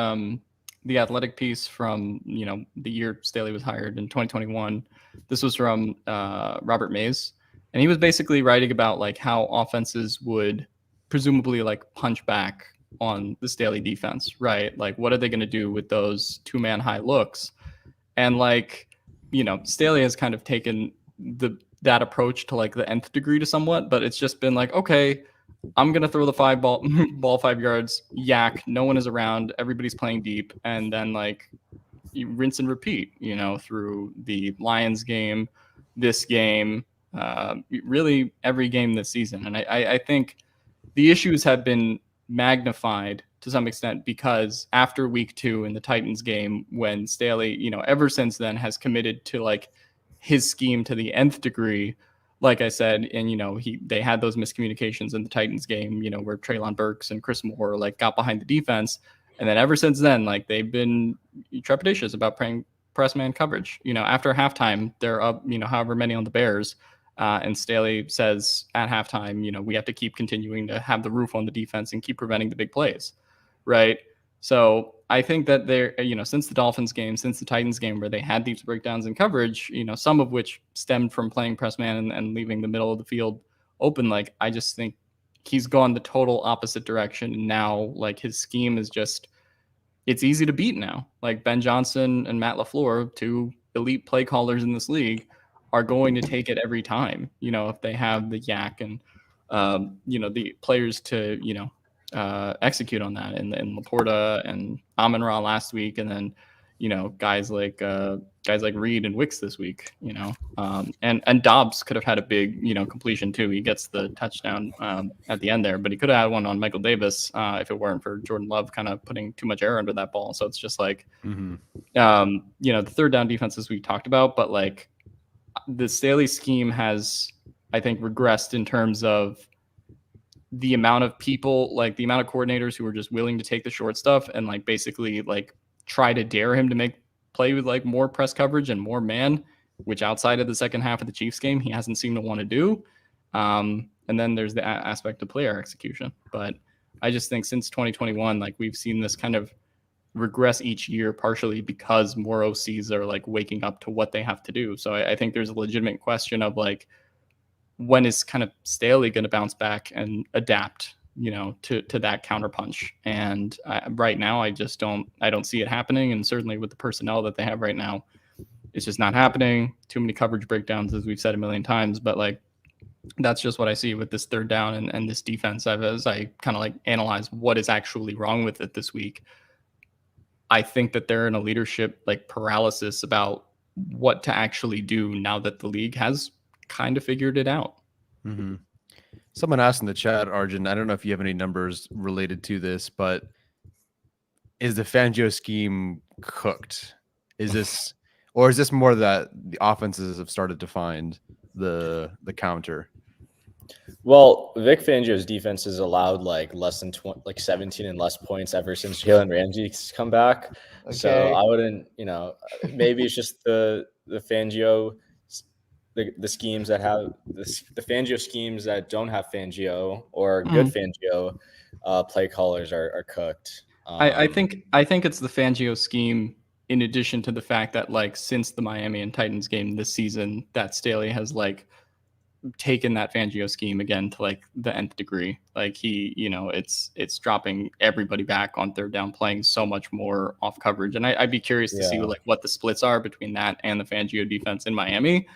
the Athletic piece from, you know, the year Staley was hired in 2021. This was from Robert Mays. And he was basically writing about, like, how offenses would presumably, like, punch back on the Staley defense, right? Like, what are they going to do with those two-man high looks? And, like, you know, Staley has kind of taken that approach to, like, the nth degree to somewhat, but it's just been like, okay, I'm going to throw the ball 5 yards, yak, no one is around, everybody's playing deep, and then, like, you rinse and repeat, you know, through the Lions game, this game, really every game this season. And I think the issues have been magnified to some extent because after week 2 in the Titans game, when Staley, you know, ever since then has committed to, like, his scheme to the nth degree, like I said, and, you know, they had those miscommunications in the Titans game, you know, where Treylon Burks and Chris Moore, like, got behind the defense. And then ever since then, like, they've been trepidatious about playing press man coverage. You know, after halftime, they're up, you know, however many on the Bears. And Staley says at halftime, you know, we have to keep continuing to have the roof on the defense and keep preventing the big plays. Right. So I think that they're, you know, since the Dolphins game, since the Titans game, where they had these breakdowns in coverage, you know, some of which stemmed from playing press man and leaving the middle of the field open. Like, I just think he's gone the total opposite direction. And now, like, his scheme is just, it's easy to beat now. Like, Ben Johnson and Matt LaFleur, two elite play callers in this league, are going to take it every time, you know, if they have the yak and, you know, the players to, you know, execute on that, and Laporta and Amon-Ra last week, and then, you know, guys like Reed and Wicks this week, you know, and Dobbs could have had a big, you know, completion too. He gets the touchdown at the end there, but he could have had one on Michael Davis if it weren't for Jordan Love kind of putting too much air under that ball. So it's just like, you know, the third down defenses we talked about, but, like, the Staley scheme has, I think, regressed in terms of the amount of people, like the amount of coordinators who are just willing to take the short stuff and, like, basically, like, try to dare him to play with, like, more press coverage and more man, which outside of the second half of the Chiefs game, he hasn't seemed to want to do. And then there's the aspect of player execution. But I just think since 2021, like, we've seen this kind of regress each year, partially because more OCs are, like, waking up to what they have to do. So I think there's a legitimate question of, like, when is kind of Staley going to bounce back and adapt, you know, to that counterpunch? And right now, I don't see it happening. And certainly with the personnel that they have right now, it's just not happening. Too many coverage breakdowns, as we've said a million times. But, like, that's just what I see with this third down and this defense. As I kind of, like, analyze what is actually wrong with it this week, I think that they're in a leadership, like, paralysis about what to actually do now that the league has kind of figured it out. Mm-hmm. Someone asked in the chat, Arjun, I don't know if you have any numbers related to this, but is the Fangio scheme cooked? Is this more that the offenses have started to find the counter? Well, Vic Fangio's defense has allowed like less than 20, like 17 and less points ever since Jalen Ramsey's come back. So Okay. I wouldn't, maybe it's just the Fangio, the schemes that have the Fangio schemes that don't have Fangio or good Fangio play callers are cooked. I think it's the Fangio scheme, in addition to the fact that like since the Miami and Titans game this season, that Staley has like taken that Fangio scheme again to like the nth degree. Like he, it's dropping everybody back on third down, playing so much more off coverage. And I'd be curious to see like what the splits are between that and the Fangio defense in Miami,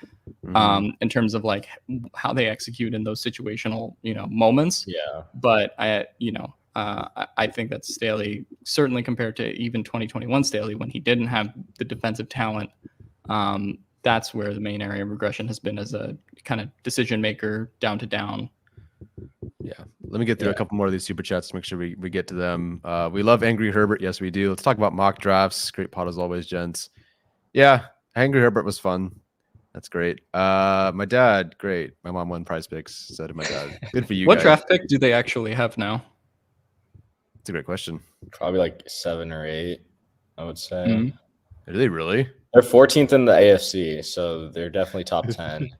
in terms of like how they execute in those situational, moments. Yeah. But I think that Staley, certainly compared to even 2021 Staley, when he didn't have the defensive talent, that's where the main area of regression has been as a kind of decision maker down to down. Yeah. Let me get through a couple more of these super chats to make sure we get to them. We love Angry Herbert. Yes, we do. Let's talk about mock drafts. Great pod as always, gents. Yeah. Angry Herbert was fun. That's great. My dad, great. My mom won Prize Picks. So did my dad. Good for you What guys. draft pick do they actually have now? It's a great question. Probably like 7 or 8, I would say. Mm-hmm. Are they really? They're 14th in the AFC, so they're definitely top 10.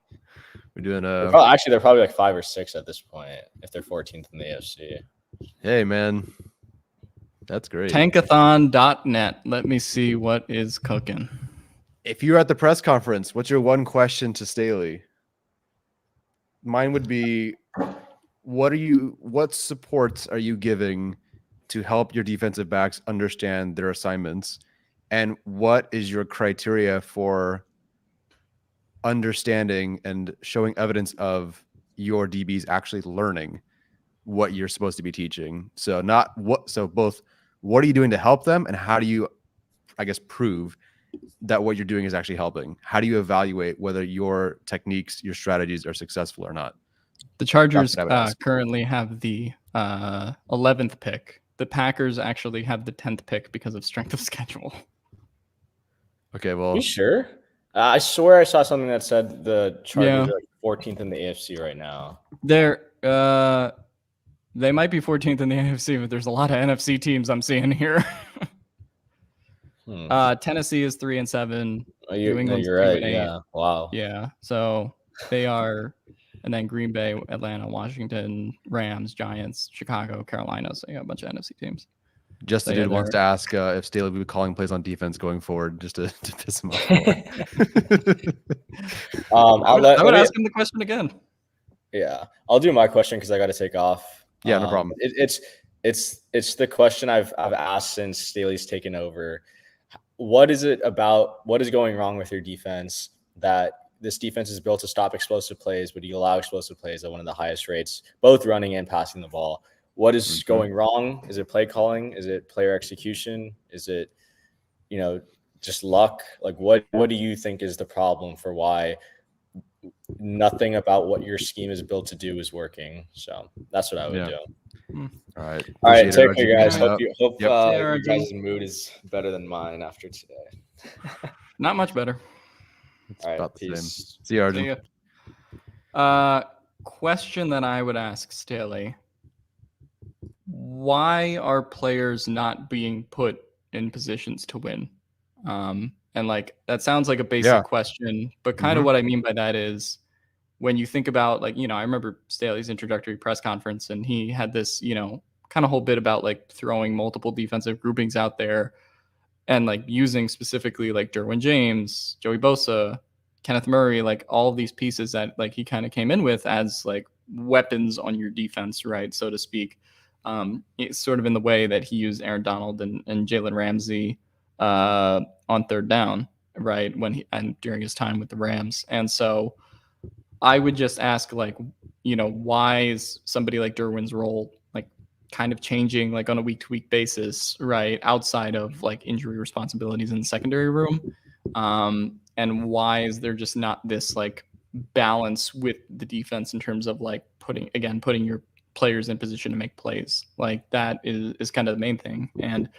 We're doing they're probably like 5 or 6 at this point if they're 14th in the AFC. Hey man, that's great. Tankathon.net. Let me see what is cooking. If you're at the press conference, what's your one question to Staley? Mine would be, what supports are you giving to help your defensive backs understand their assignments? And what is your criteria for understanding and showing evidence of your DBs actually learning what you're supposed to be teaching? So both what are you doing to help them, and how do you, I guess, prove that what you're doing is actually helping? How do you evaluate whether your techniques, your strategies are successful or not? The Chargers currently have the 11th pick. The Packers actually have the 10th pick because of strength of schedule. Okay, well, are you sure? I swear I saw something that said the Chargers are like 14th in the AFC right now. They might be 14th in the AFC, but there's a lot of NFC teams I'm seeing here. Tennessee is 3-7. You're right. Yeah. Wow. Yeah. So they are, and then Green Bay, Atlanta, Washington, Rams, Giants, Chicago, Carolina. So you got a bunch of NFC teams. Justin dude wants to ask if Staley will be calling plays on defense going forward, just to piss him off more. I would ask him the question again. Yeah, I'll do my question because I got to take off. Yeah, no problem. It's the question I've asked since Staley's taken over. What is it about? What is going wrong with your defense that this defense is built to stop explosive plays, but you allow explosive plays at one of the highest rates, both running and passing the ball? What is going wrong? Is it play calling? Is it player execution? Is it, just luck? Like, what do you think is the problem for why nothing about what your scheme is built to do is working? So that's what I would do. All right. All right. Take care, guys. Hope Yep. your guys' mood is better than mine after today. Not much better. It's all right. about the Peace. same. See you, Arjun. Question that I would ask Staley: why are players not being put in positions to win? And like, that sounds like a basic question, but kind of what I mean by that is when you think about like, I remember Staley's introductory press conference, and he had this, kind of whole bit about like throwing multiple defensive groupings out there and like using specifically like Derwin James, Joey Bosa, Kenneth Murray, like all of these pieces that like he kind of came in with as like weapons on your defense, right? So to speak. It's sort of in the way that he used Aaron Donald and Jalen Ramsey on third down, right? And during his time with the Rams. And so I would just ask, like, why is somebody like Derwin's role like kind of changing like on a week-to-week basis, right? Outside of like injury responsibilities in the secondary room. And why is there just not this like balance with the defense in terms of like putting your players in position to make plays? Like that is kind of the main thing. And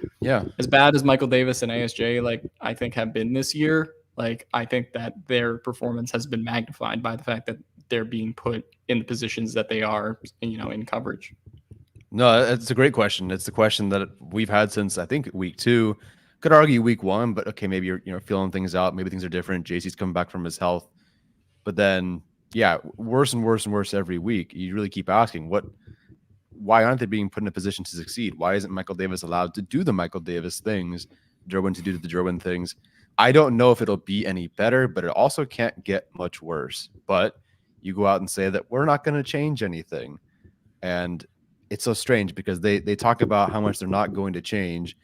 as bad as Michael Davis and ASJ like I think have been this year, like I think that their performance has been magnified by the fact that they're being put in the positions that they are, in coverage? No, it's a great question. It's the question that we've had since I think week 2. Could argue week 1, but okay, maybe you're feeling things out. Maybe things are different. JC's coming back from his health, but then yeah, worse and worse and worse every week. You really keep asking, why aren't they being put in a position to succeed? Why isn't Michael Davis allowed to do the Michael Davis things, Derwin to do the Derwin things? I don't know if it'll be any better, but it also can't get much worse. But you go out and say that we're not going to change anything, and it's so strange because they talk about how much they're not going to change,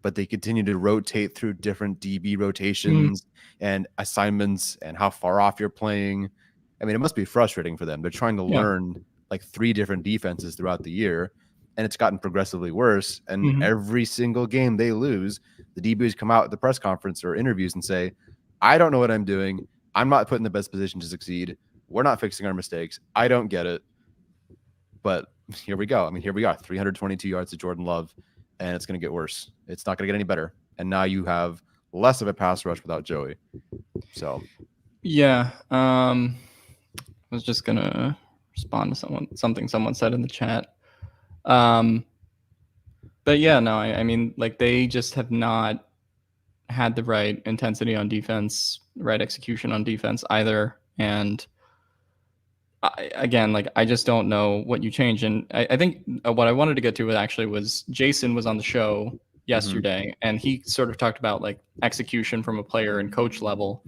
but they continue to rotate through different DB rotations and assignments and how far off you're playing. I mean, it must be frustrating for them. They're trying to learn like 3 different defenses throughout the year, and it's gotten progressively worse. And every single game they lose, the DBs come out at the press conference or interviews and say, I don't know what I'm doing. I'm not put in the best position to succeed. We're not fixing our mistakes. I don't get it. But here we go. I mean, here we are, 322 yards to Jordan Love, and it's going to get worse. It's not going to get any better. And now you have less of a pass rush without Joey. So, yeah. I was just going to respond to something someone said in the chat. But yeah, no, I mean, like they just have not had the right intensity on defense, right execution on defense either. And I just don't know what you change. And I think what I wanted to get to was Jason was on the show yesterday, and he sort of talked about like execution from a player and coach level,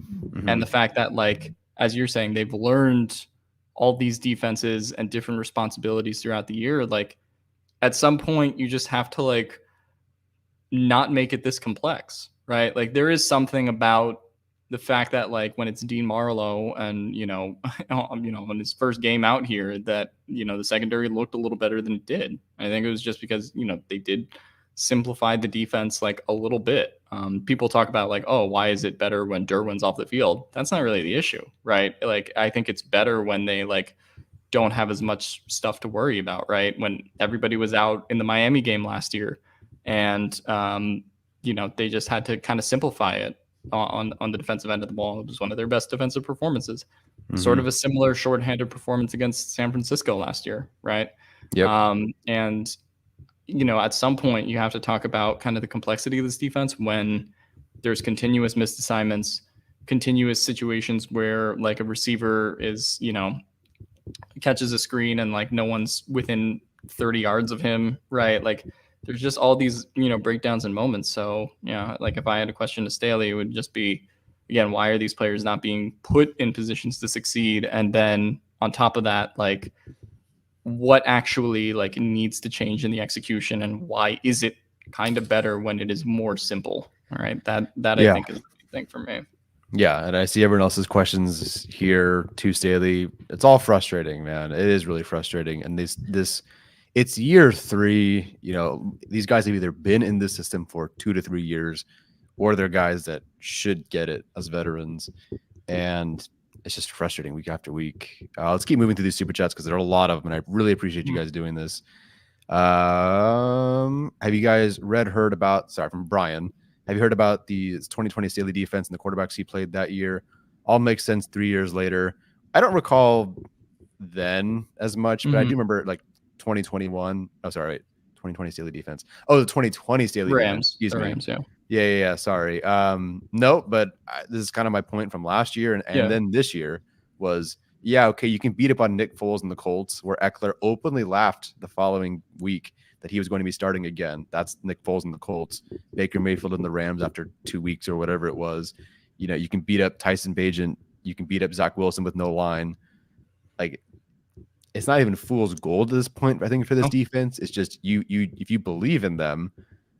and the fact that, like, as you're saying, they've learned all these defenses and different responsibilities throughout the year. Like at some point you just have to like not make it this complex, right? Like there is something about the fact that like when it's Dean Marlowe and, on his first game out here that, the secondary looked a little better than it did. I think it was just because, they did simplify the defense like a little bit. People talk about like, oh, why is it better when Derwin's off the field? That's not really the issue, right? Like, I think it's better when they like don't have as much stuff to worry about, right? When everybody was out in the Miami game last year and, they just had to kind of simplify it on the defensive end of the ball. It was one of their best defensive performances. Sort of a similar shorthanded performance against San Francisco last year, right? Yep. And at some point you have to talk about kind of the complexity of this defense when there's continuous missed assignments, continuous situations where like a receiver is, catches a screen and like no one's within 30 yards of him, right? Like there's just all these, breakdowns and moments. So, like if I had a question to Staley, it would just be, again, why are these players not being put in positions to succeed? And then on top of that, like what actually like needs to change in the execution and why is it kind of better when it is more simple? All right. That I think is the big thing for me. Yeah. And I see everyone else's questions here to Staley. It's all frustrating, man. It is really frustrating. And it's year 3, these guys have either been in this system for 2 to 3 years or they're guys that should get it as veterans. And it's just frustrating week after week. Let's keep moving through these super chats because there are a lot of them, and I really appreciate you guys doing this. Have you guys heard about, from Brian, have you heard about the 2020 Staley defense and the quarterbacks he played that year? All makes sense 3 years later. I don't recall then as much, but I do remember like 2021. Oh, sorry, 2020 Staley defense. Oh, the 2020 Staley Rams. Defense. Excuse me. Rams, yeah. Yeah. Sorry. No, but this is kind of my point from last year and then this year was, okay, you can beat up on Nick Foles and the Colts, where Eckler openly laughed the following week that he was going to be starting again. That's Nick Foles and the Colts. Baker Mayfield and the Rams after 2 weeks or whatever it was. You can beat up Tyson Bagent. You can beat up Zach Wilson with no line. Like, it's not even fool's gold at this point, I think, for this defense. It's just you if you believe in them,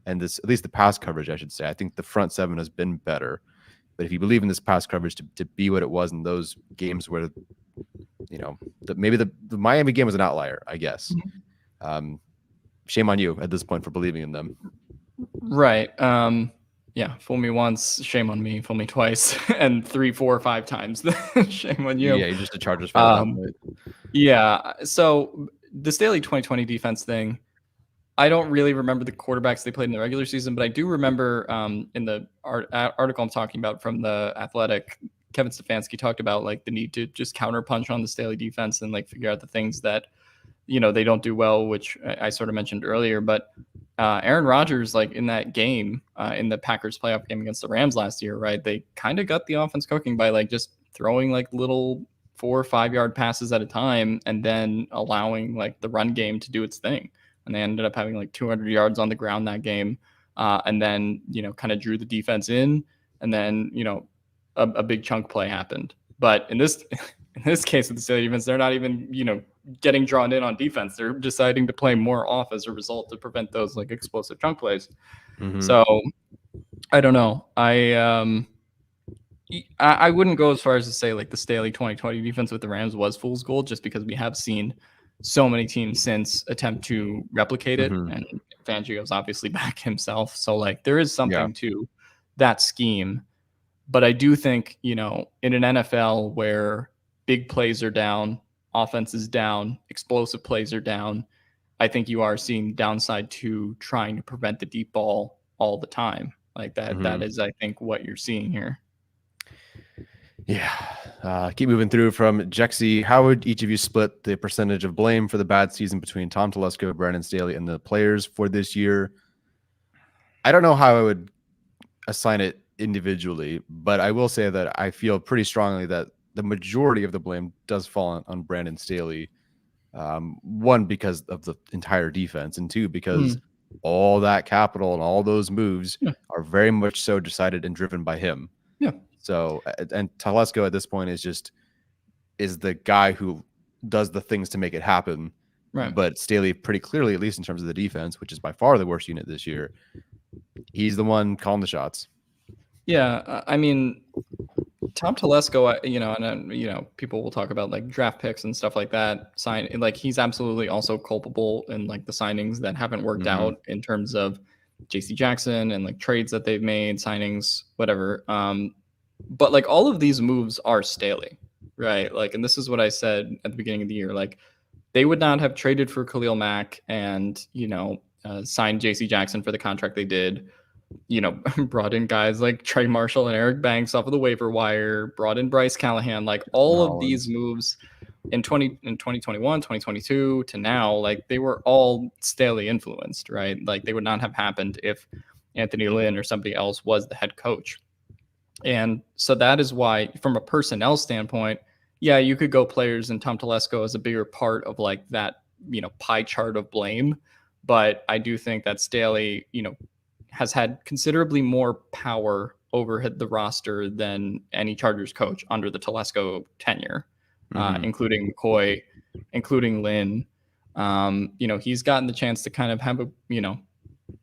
and this, at least the pass coverage, I should say. I think the front seven has been better. But if you believe in this pass coverage to be what it was in those games where, maybe the Miami game was an outlier, I guess. Shame on you at this point for believing in them. Right. Yeah. Fool me once, shame on me. Fool me twice, and 3, 4, 5 times. Shame on you. Yeah, you're just a Chargers fan. Yeah. So the Staley 2020 defense thing, I don't really remember the quarterbacks they played in the regular season, but I do remember in the article I'm talking about from The Athletic, Kevin Stefanski talked about like the need to just counterpunch on the Staley defense and like figure out the things that, they don't do well, which I sort of mentioned earlier. But Aaron Rodgers, like in that game, in the Packers playoff game against the Rams last year, right? They kind of got the offense cooking by like just throwing like little 4 or 5 yard passes at a time and then allowing like the run game to do its thing. And they ended up having like 200 yards on the ground that game. And then, kind of drew the defense in. And then, a big chunk play happened. But in this case of the Staley defense, they're not even, getting drawn in on defense. They're deciding to play more off as a result to prevent those like explosive chunk plays. Mm-hmm. So I don't know. I wouldn't go as far as to say like the Staley 2020 defense with the Rams was fool's gold, just because we have seen so many teams since attempt to replicate it. Mm-hmm. And Fangio's obviously back himself. So like there is something to that scheme. But I do think, in an NFL where big plays are down, offense is down, explosive plays are down, I think you are seeing downside to trying to prevent the deep ball all the time. Like that, Mm-hmm. that is, I think, what you're seeing here. Yeah. Keep moving through from Jexy. How would each of you split the percentage of blame for the bad season between Tom Telesco, Brandon Staley, and the players for this year? I don't know how I would assign it individually, but I will say that I feel pretty strongly that the majority of the blame does fall on Brandon Staley. One, because of the entire defense, and two, because all that capital and all those moves are very much so decided and driven by him. Yeah. So, and Telesco at this point is the guy who does the things to make it happen. Right. But Staley, pretty clearly, at least in terms of the defense, which is by far the worst unit this year, he's the one calling the shots. Yeah, I mean, Tom Telesco, and people will talk about like draft picks and stuff like that. Like he's absolutely also culpable in like the signings that haven't worked out in terms of JC Jackson and like trades that they've made, signings, whatever. But like all of these moves are Staley, right? Like, and this is what I said at the beginning of the year. Like, they would not have traded for Khalil Mack and signed JC Jackson for the contract they did. Brought in guys like Trey Marshall and Eric Banks off of the waiver wire, brought in Bryce Callahan, like all of these moves in 2021, 2022 to now, like they were all Staley influenced, right? Like they would not have happened if Anthony Lynn or somebody else was the head coach. And so that is why, from a personnel standpoint, yeah, you could go players and Tom Telesco as a bigger part of like that, pie chart of blame. But I do think that Staley, has had considerably more power over the roster than any Chargers coach under the Telesco tenure, including McCoy, including Lynn. He's gotten the chance to kind of have a,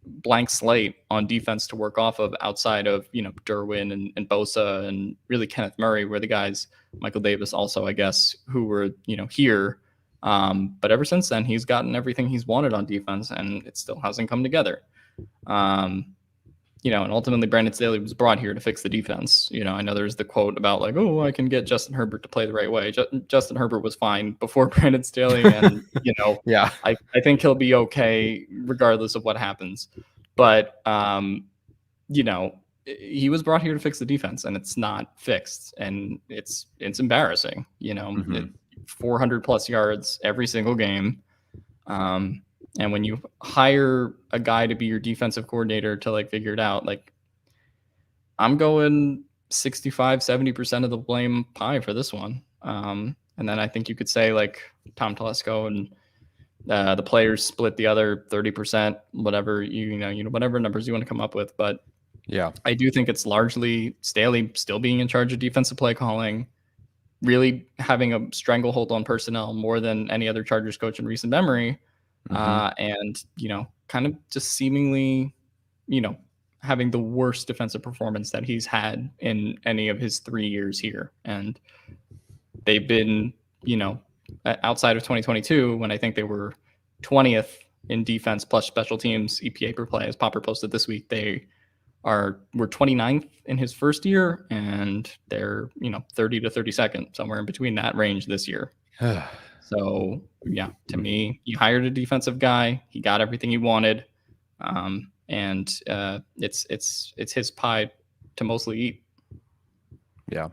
blank slate on defense to work off of outside of, Derwin and Bosa and really Kenneth Murray were the guys, Michael Davis also, I guess, who were, here. But ever since then, he's gotten everything he's wanted on defense and it still hasn't come together. And ultimately Brandon Staley was brought here to fix the defense. I know there's the quote about like, oh, I can get Justin Herbert to play the right way. Justin Herbert was fine before Brandon Staley. And, yeah, I think he'll be okay regardless of what happens. But, he was brought here to fix the defense and it's not fixed. And it's embarrassing, 400 plus yards every single game. And when you hire a guy to be your defensive coordinator to like figure it out, like I'm going 65, 70% of the blame pie for this one. And then I think you could say like Tom Telesco and the players split the other 30%, whatever, whatever numbers you want to come up with. But yeah, I do think it's largely Staley still being in charge of defensive play calling, really having a stranglehold on personnel more than any other Chargers coach in recent memory. And, kind of just seemingly, having the worst defensive performance that he's had in any of his 3 years here. And they've been, outside of 2022, when I think they were 20th in defense plus special teams EPA per play, as Popper posted this week, were 29th in his first year, and they're, 30 to 32nd, somewhere in between that range this year. So yeah, to me, you hired a defensive guy. He got everything he wanted, and it's his pie to mostly eat. Yeah,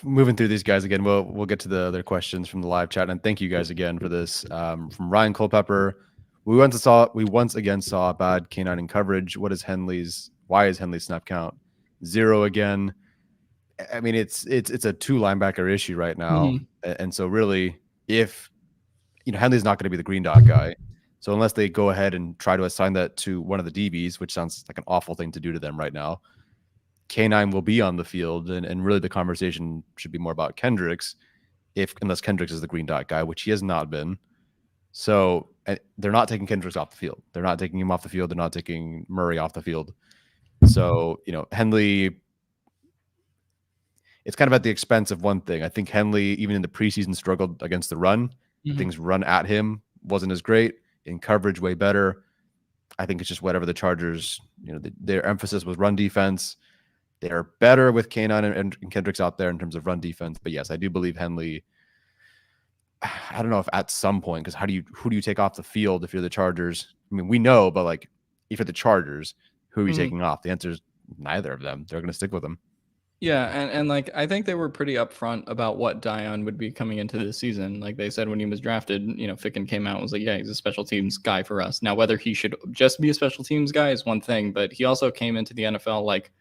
Moving through these guys again, we'll get to the other questions from the live chat, and thank you guys again for this. From Ryan Culpepper, we once again saw a bad canine in coverage. Why is Henley's snap count 0 again? I mean, it's a 2 linebacker issue right now, and so really, if Henley's not going to be the green dot guy, so unless they go ahead and try to assign that to one of the DBs, which sounds like an awful thing to do to them right now, K9 will be on the field, and really the conversation should be more about Kendricks, unless Kendricks is the green dot guy, which he has not been. So they're not taking Kendricks off the field. They're not taking him off the field. They're not taking Murray off the field. So Henley, it's kind of at the expense of one thing. I think Henley, even in the preseason, struggled against the run. Things run at him wasn't as great. In coverage, way better. I think it's just whatever the Chargers, their emphasis was run defense. They are better with K9 and Kendricks out there in terms of run defense. But yes, I do believe Henley. I don't know if at some point, because who do you take off the field if you're the Chargers? I mean, we know, but like if you're the Chargers, who are you taking off? The answer is neither of them. They're going to stick with them. Yeah, and like I think they were pretty upfront about what Dion would be coming into this season. Like they said when he was drafted, Ficken came out and was like, yeah, he's a special teams guy for us. Now, whether he should just be a special teams guy is one thing, but he also came into the NFL like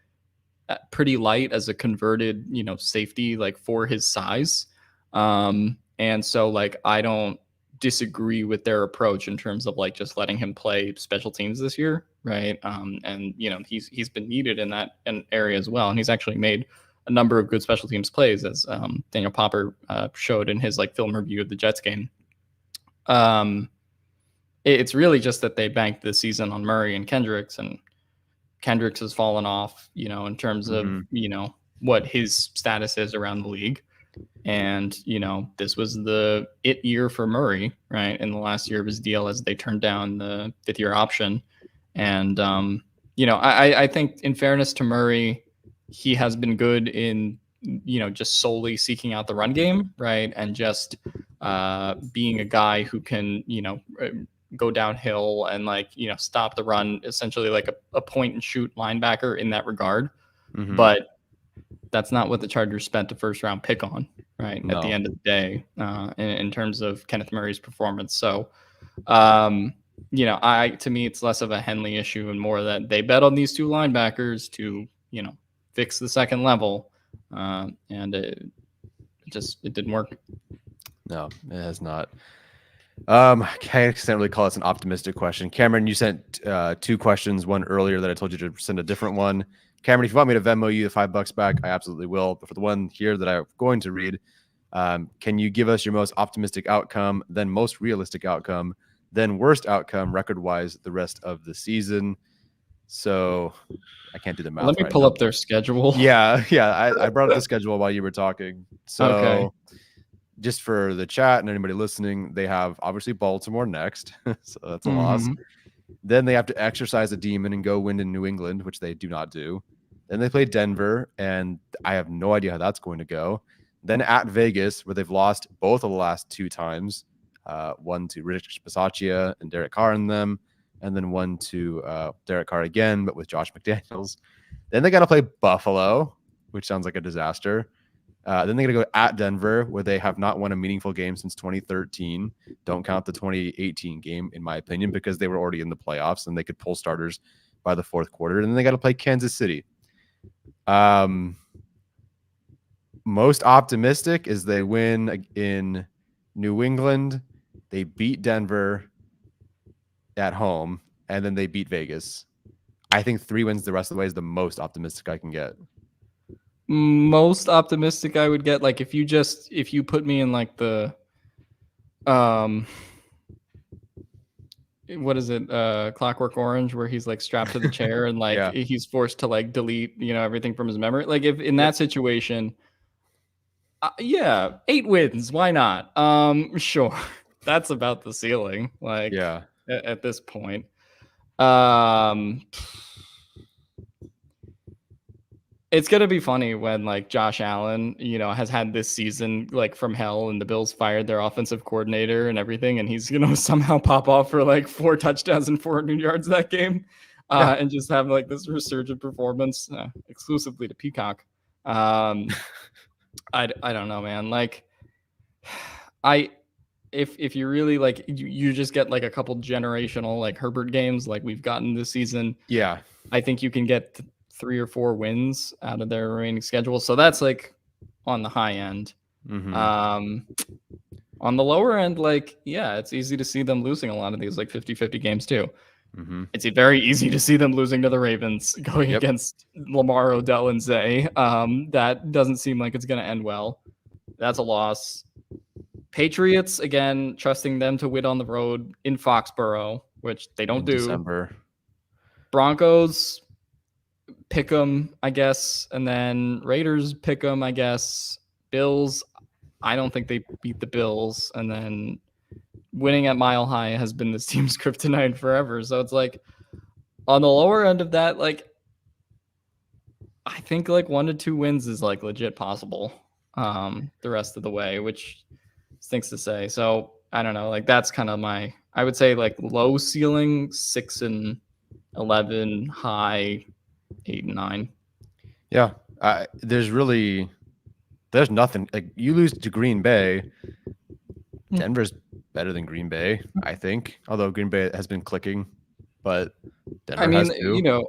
pretty light as a converted, safety, like for his size. And so like I don't disagree with their approach in terms of like just letting him play special teams this year, right? And he's been needed in that area as well, and he's actually made a number of good special teams plays, as Daniel Popper showed in his like film review of the Jets game. It's really just that they banked the season on Murray and Kendricks, and Kendricks has fallen off, in terms of what his status is around the league. And, this was the year for Murray, right? In the last year of his deal, as they turned down the 5th-year option. And, I think in fairness to Murray, he has been good in, just solely seeking out the run game, right? And just being a guy who can, go downhill and stop the run, essentially like a point and shoot linebacker in that regard. But that's not what the Chargers spent a first-round pick on, right? No. At the end of the day, in terms of Kenneth Murray's performance. So, to me, it's less of a Henley issue and more that they bet on these 2 linebackers to, fix the second level, and it didn't work. No, it has not. I can't really call this an optimistic question. Cameron, you sent 2 questions, one earlier that I told you to send a different one. Cameron, if you want me to Venmo you the $5 back, I absolutely will. But for the one here that I'm going to read, can you give us your most optimistic outcome, then most realistic outcome, then worst outcome record-wise the rest of the season? So I can't do the math. Let me pull up their schedule. Yeah. I brought up the schedule while you were talking. So okay. Just for the chat and anybody listening, they have obviously Baltimore next. So that's a loss. Then they have to exercise a demon and go win in New England, which they do not do. Then they play Denver, and I have no idea how that's going to go. Then at Vegas, where they've lost both of the last 2 times, one to Rich Bisaccia and Derek Carr in them, and then one to Derek Carr again, but with Josh McDaniels. Then they got to play Buffalo, which sounds like a disaster. Then they're going to go at Denver, where they have not won a meaningful game since 2013. Don't count the 2018 game, in my opinion, because they were already in the playoffs and they could pull starters by the 4th quarter. And then they got to play Kansas City. Most optimistic is they win in New England. They beat Denver at home, and then they beat Vegas. I think 3 wins the rest of the way is the most optimistic I can get. Most optimistic I would get, like if you put me in like the what is it, Clockwork Orange, where he's like strapped to the chair and like he's forced to like delete everything from his memory, like if in that situation, 8 wins, why not? Sure. That's about the ceiling, like at this point. It's going to be funny when like Josh Allen, has had this season like from hell, and the Bills fired their offensive coordinator and everything. And he's going to somehow pop off for like 4 touchdowns and 400 yards that game and just have like this resurgent performance exclusively to Peacock. I don't know, man. Like, if you really like, you just get like a couple generational like Herbert games like we've gotten this season. Yeah. I think you can get 3 or 4 wins out of their remaining schedule. So that's like on the high end. Mm-hmm. On the lower end, like, yeah, it's easy to see them losing a lot of these like 50-50 games too. Mm-hmm. It's very easy to see them losing to the Ravens, going against Lamar, Odell, and Zay. That doesn't seem like it's going to end well. That's a loss. Patriots, again, trusting them to win on the road in Foxborough, which they don't do. December. Broncos, pick them, I guess. And then Raiders, pick them, I guess. Bills, I don't think they beat the Bills. And then winning at Mile High has been this team's kryptonite forever. So it's like on the lower end of that, like I think like 1 to 2 wins is like legit possible the rest of the way, which stinks to say. So I don't know, like that's kind of my, I would say like low ceiling 6-11, high 8-9. Yeah. There's nothing like you lose to Green Bay. Denver's better than Green Bay, I think. Although Green Bay has been clicking, but Denver has too. You know,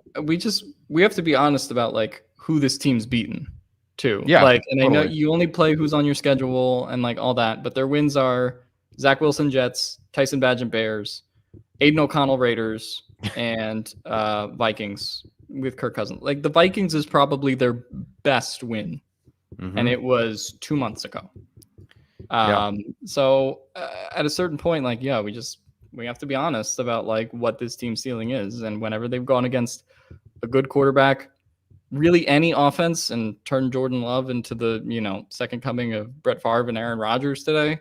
we have to be honest about like who this team's beaten too. Yeah, like, and totally. I know you only play who's on your schedule and like all that, but their wins are Zach Wilson Jets, Tyson Badgett Bears, Aiden O'Connell Raiders, and Vikings with Kirk Cousins. Like the Vikings is probably their best win, and it was 2 months ago. So at a certain point, like, yeah, we have to be honest about like what this team ceiling is. And whenever they've gone against a good quarterback, really any offense, and turned Jordan Love into the, you know, second coming of Brett Favre and Aaron Rodgers today,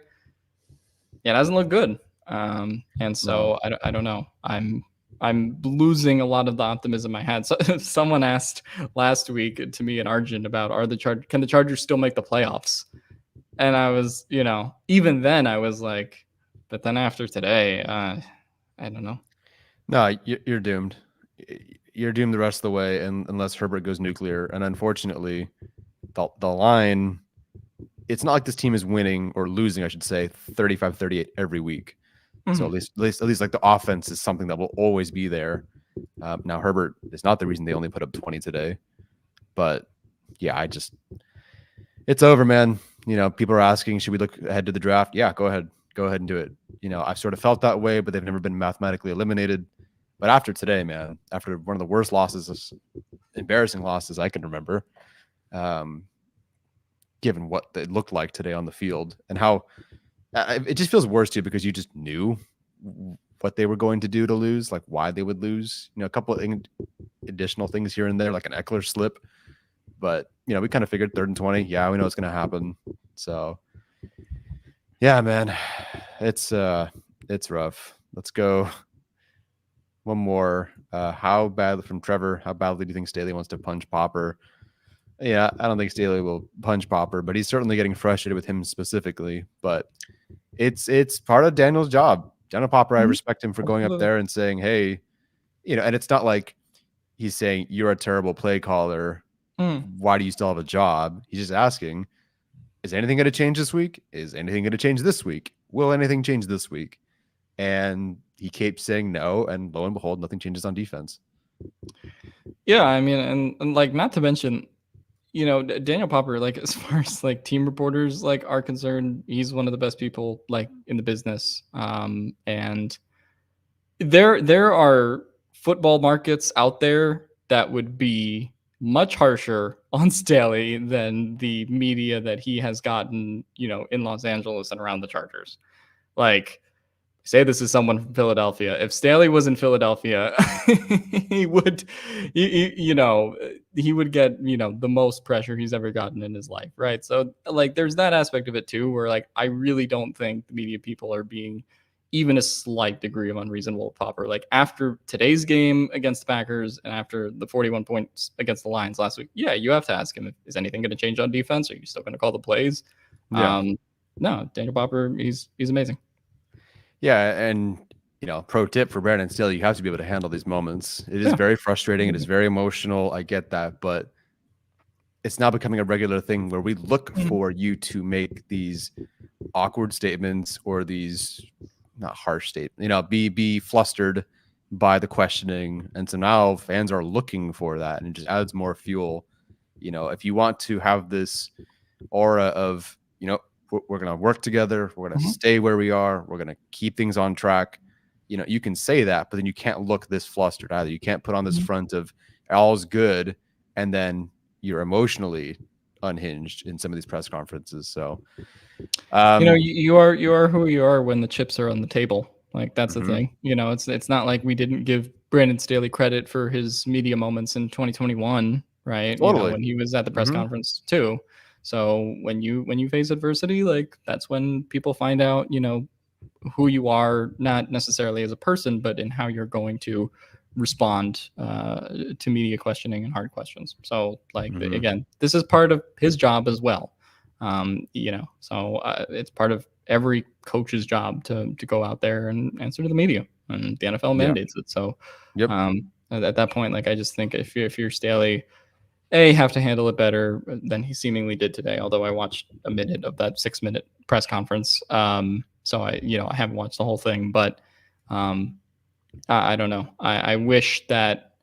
yeah, it hasn't looked good. And so I don't know. I'm losing a lot of the optimism I had. So someone asked last week to me in Argent about can the Chargers still make the playoffs? And I was, you know, even then I was like, but then after today, I don't know. No, you're doomed. You're doomed the rest of the way, and unless Herbert goes nuclear. And unfortunately, the line, it's not like this team is winning or losing, I should say, 35-38 every week. So at least like the offense is something that will always be there. Now Herbert is not the reason they only put up 20 today, but yeah, it's over, man. You know, people are asking, should we look ahead to the draft? Yeah, go ahead and do it. You know, I've sort of felt that way, but they've never been mathematically eliminated. But after today, man, after one of the worst losses, embarrassing losses I can remember, given what it looked like today on the field and how it just feels worse too, because you just knew what they were going to do to lose, like why they would lose. You know, a couple of additional things here and there, like an Eckler slip. But, you know, we kind of figured 3rd and 20. Yeah, we know it's going to happen. So, yeah, man, it's rough. Let's go. One more. How badly from Trevor? How badly do you think Staley wants to punch Popper? Yeah, I don't think Staley will punch Popper, but he's certainly getting frustrated with him specifically. But it's part of Daniel's job. Daniel Popper, I respect him for going up there and saying, hey, you know, and it's not like he's saying you're a terrible play caller. Why do you still have a job? He's just asking, is anything going to change this week? Is anything going to change this week? Will anything change this week? And he keeps saying no, and lo and behold, nothing changes on defense. Yeah, I mean, and like, not to mention, you know, Daniel Popper, like as far as like team reporters like are concerned, he's one of the best people like in the business. And there are football markets out there that would be much harsher on Staley than the media that he has gotten, you know, in Los Angeles and around the Chargers. Like, say this is someone from Philadelphia. If Staley was in Philadelphia, he would, you know, he would get, you know, the most pressure he's ever gotten in his life, right? So, like, there's that aspect of it too, where like I really don't think the media people are being even a slight degree of unreasonable with Popper. Like after today's game against the Packers and after the 41 points against the Lions last week, yeah, you have to ask him, is anything going to change on defense? Are you still going to call the plays? Yeah. No, Daniel Popper, he's amazing. Yeah, and you know, pro tip for Brandon Staley, you have to be able to handle these moments. It is very frustrating. It is very emotional. I get that, but it's now becoming a regular thing where we look for you to make these awkward statements or these not harsh statements, be flustered by the questioning. And so now fans are looking for that, and it just adds more fuel. If you want to have this aura of, we're going to work together, we're going to stay where we are, we're going to keep things on track, you can say that, but then you can't look this flustered either. You can't put on this front of all's good and then you're emotionally unhinged in some of these press conferences. So you are who you are when the chips are on the table. Like, that's the thing. It's not like we didn't give Brandon Staley credit for his media moments in 2021, right? Totally. When he was at the press conference too. So when you face adversity, like, that's when people find out, who you are, not necessarily as a person, but in how you're going to respond to media questioning and hard questions. So, like, again, this is part of his job as well. So it's part of every coach's job to go out there and answer to the media, and the NFL mandates it. So, at that point, like, I just think if you're Staley, have to handle it better than he seemingly did today. Although I watched a minute of that 6-minute press conference. So I haven't watched the whole thing, but I don't know. I wish that,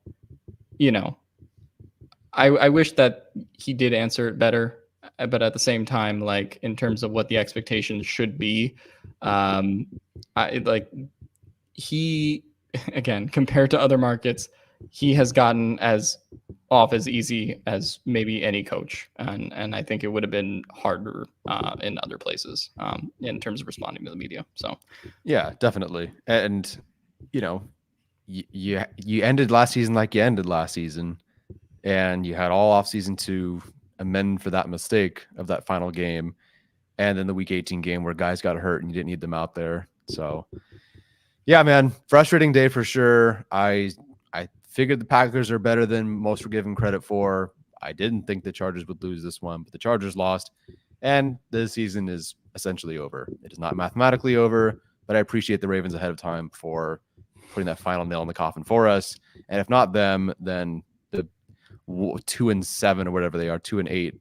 I wish that he did answer it better, but at the same time, like, in terms of what the expectations should be, he, again, compared to other markets, he has gotten as off as easy as maybe any coach, and I think it would have been harder in other places in terms of responding to the media. So yeah, definitely. And you ended last season like you ended last season, and you had all off season to amend for that mistake of that final game, and then the week 18 game where guys got hurt and you didn't need them out there. So yeah, man, frustrating day for sure. I figured the Packers are better than most were given credit for. I didn't think the Chargers would lose this one, but the Chargers lost, and the season is essentially over. It is not mathematically over, but I appreciate the Ravens ahead of time for putting that final nail in the coffin for us. And if not them, then the 2-7 or whatever they are, 2-8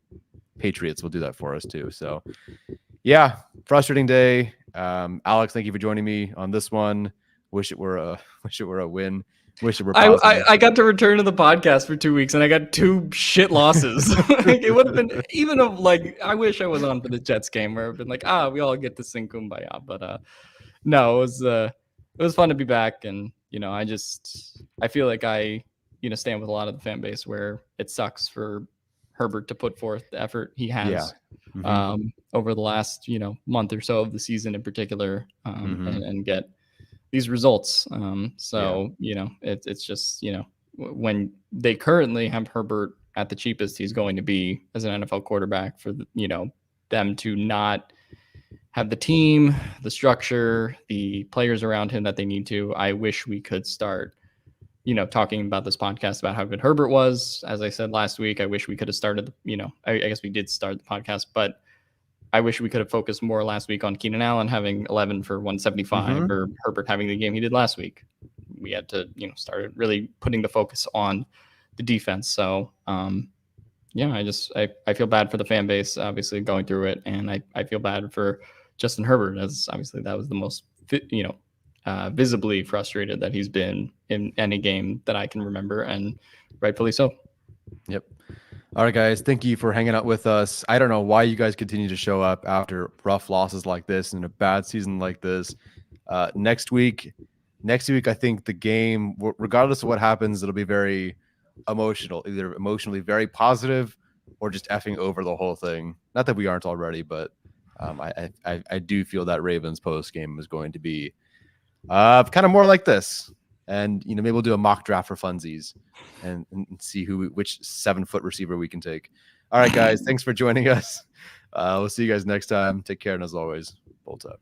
Patriots will do that for us too. So yeah, frustrating day. Alex, thank you for joining me on this one. Wish it were a win. Wish it were positive. I got to return to the podcast for 2 weeks and I got 2 shit losses. Like, it would have been even of, like, I wish I was on for the Jets game where I've been like, we all get to sing Kumbaya. But no, it was fun to be back. And, I feel like I, stand with a lot of the fan base where it sucks for Herbert to put forth the effort he has over the last, month or so of the season in particular, and get these results. It's just, when they currently have Herbert at the cheapest he's going to be as an NFL quarterback, for them to not have the team, the structure, the players around him that they need to. I wish we could start, talking about this podcast about how good Herbert was. As I said last week, I wish we could have started, I guess we did start the podcast, but I wish we could have focused more last week on Keenan Allen having 11 for 175 or Herbert having the game he did last week. We had to, start really putting the focus on the defense. So, I feel bad for the fan base, obviously, going through it. And I feel bad for Justin Herbert, as obviously that was the most, visibly frustrated that he's been in any game that I can remember, and rightfully so. Yep. All right, guys, thank you for hanging out with us. I don't know why you guys continue to show up after rough losses like this and a bad season like this. Next week, I think the game, regardless of what happens, it'll be very emotional, either emotionally very positive or just effing over the whole thing. Not that we aren't already, but I do feel that Ravens post game is going to be kind of more like this. And, maybe we'll do a mock draft for funsies and see which 7-foot receiver we can take. All right, guys, thanks for joining us. We'll see you guys next time. Take care. And as always, Bolt up.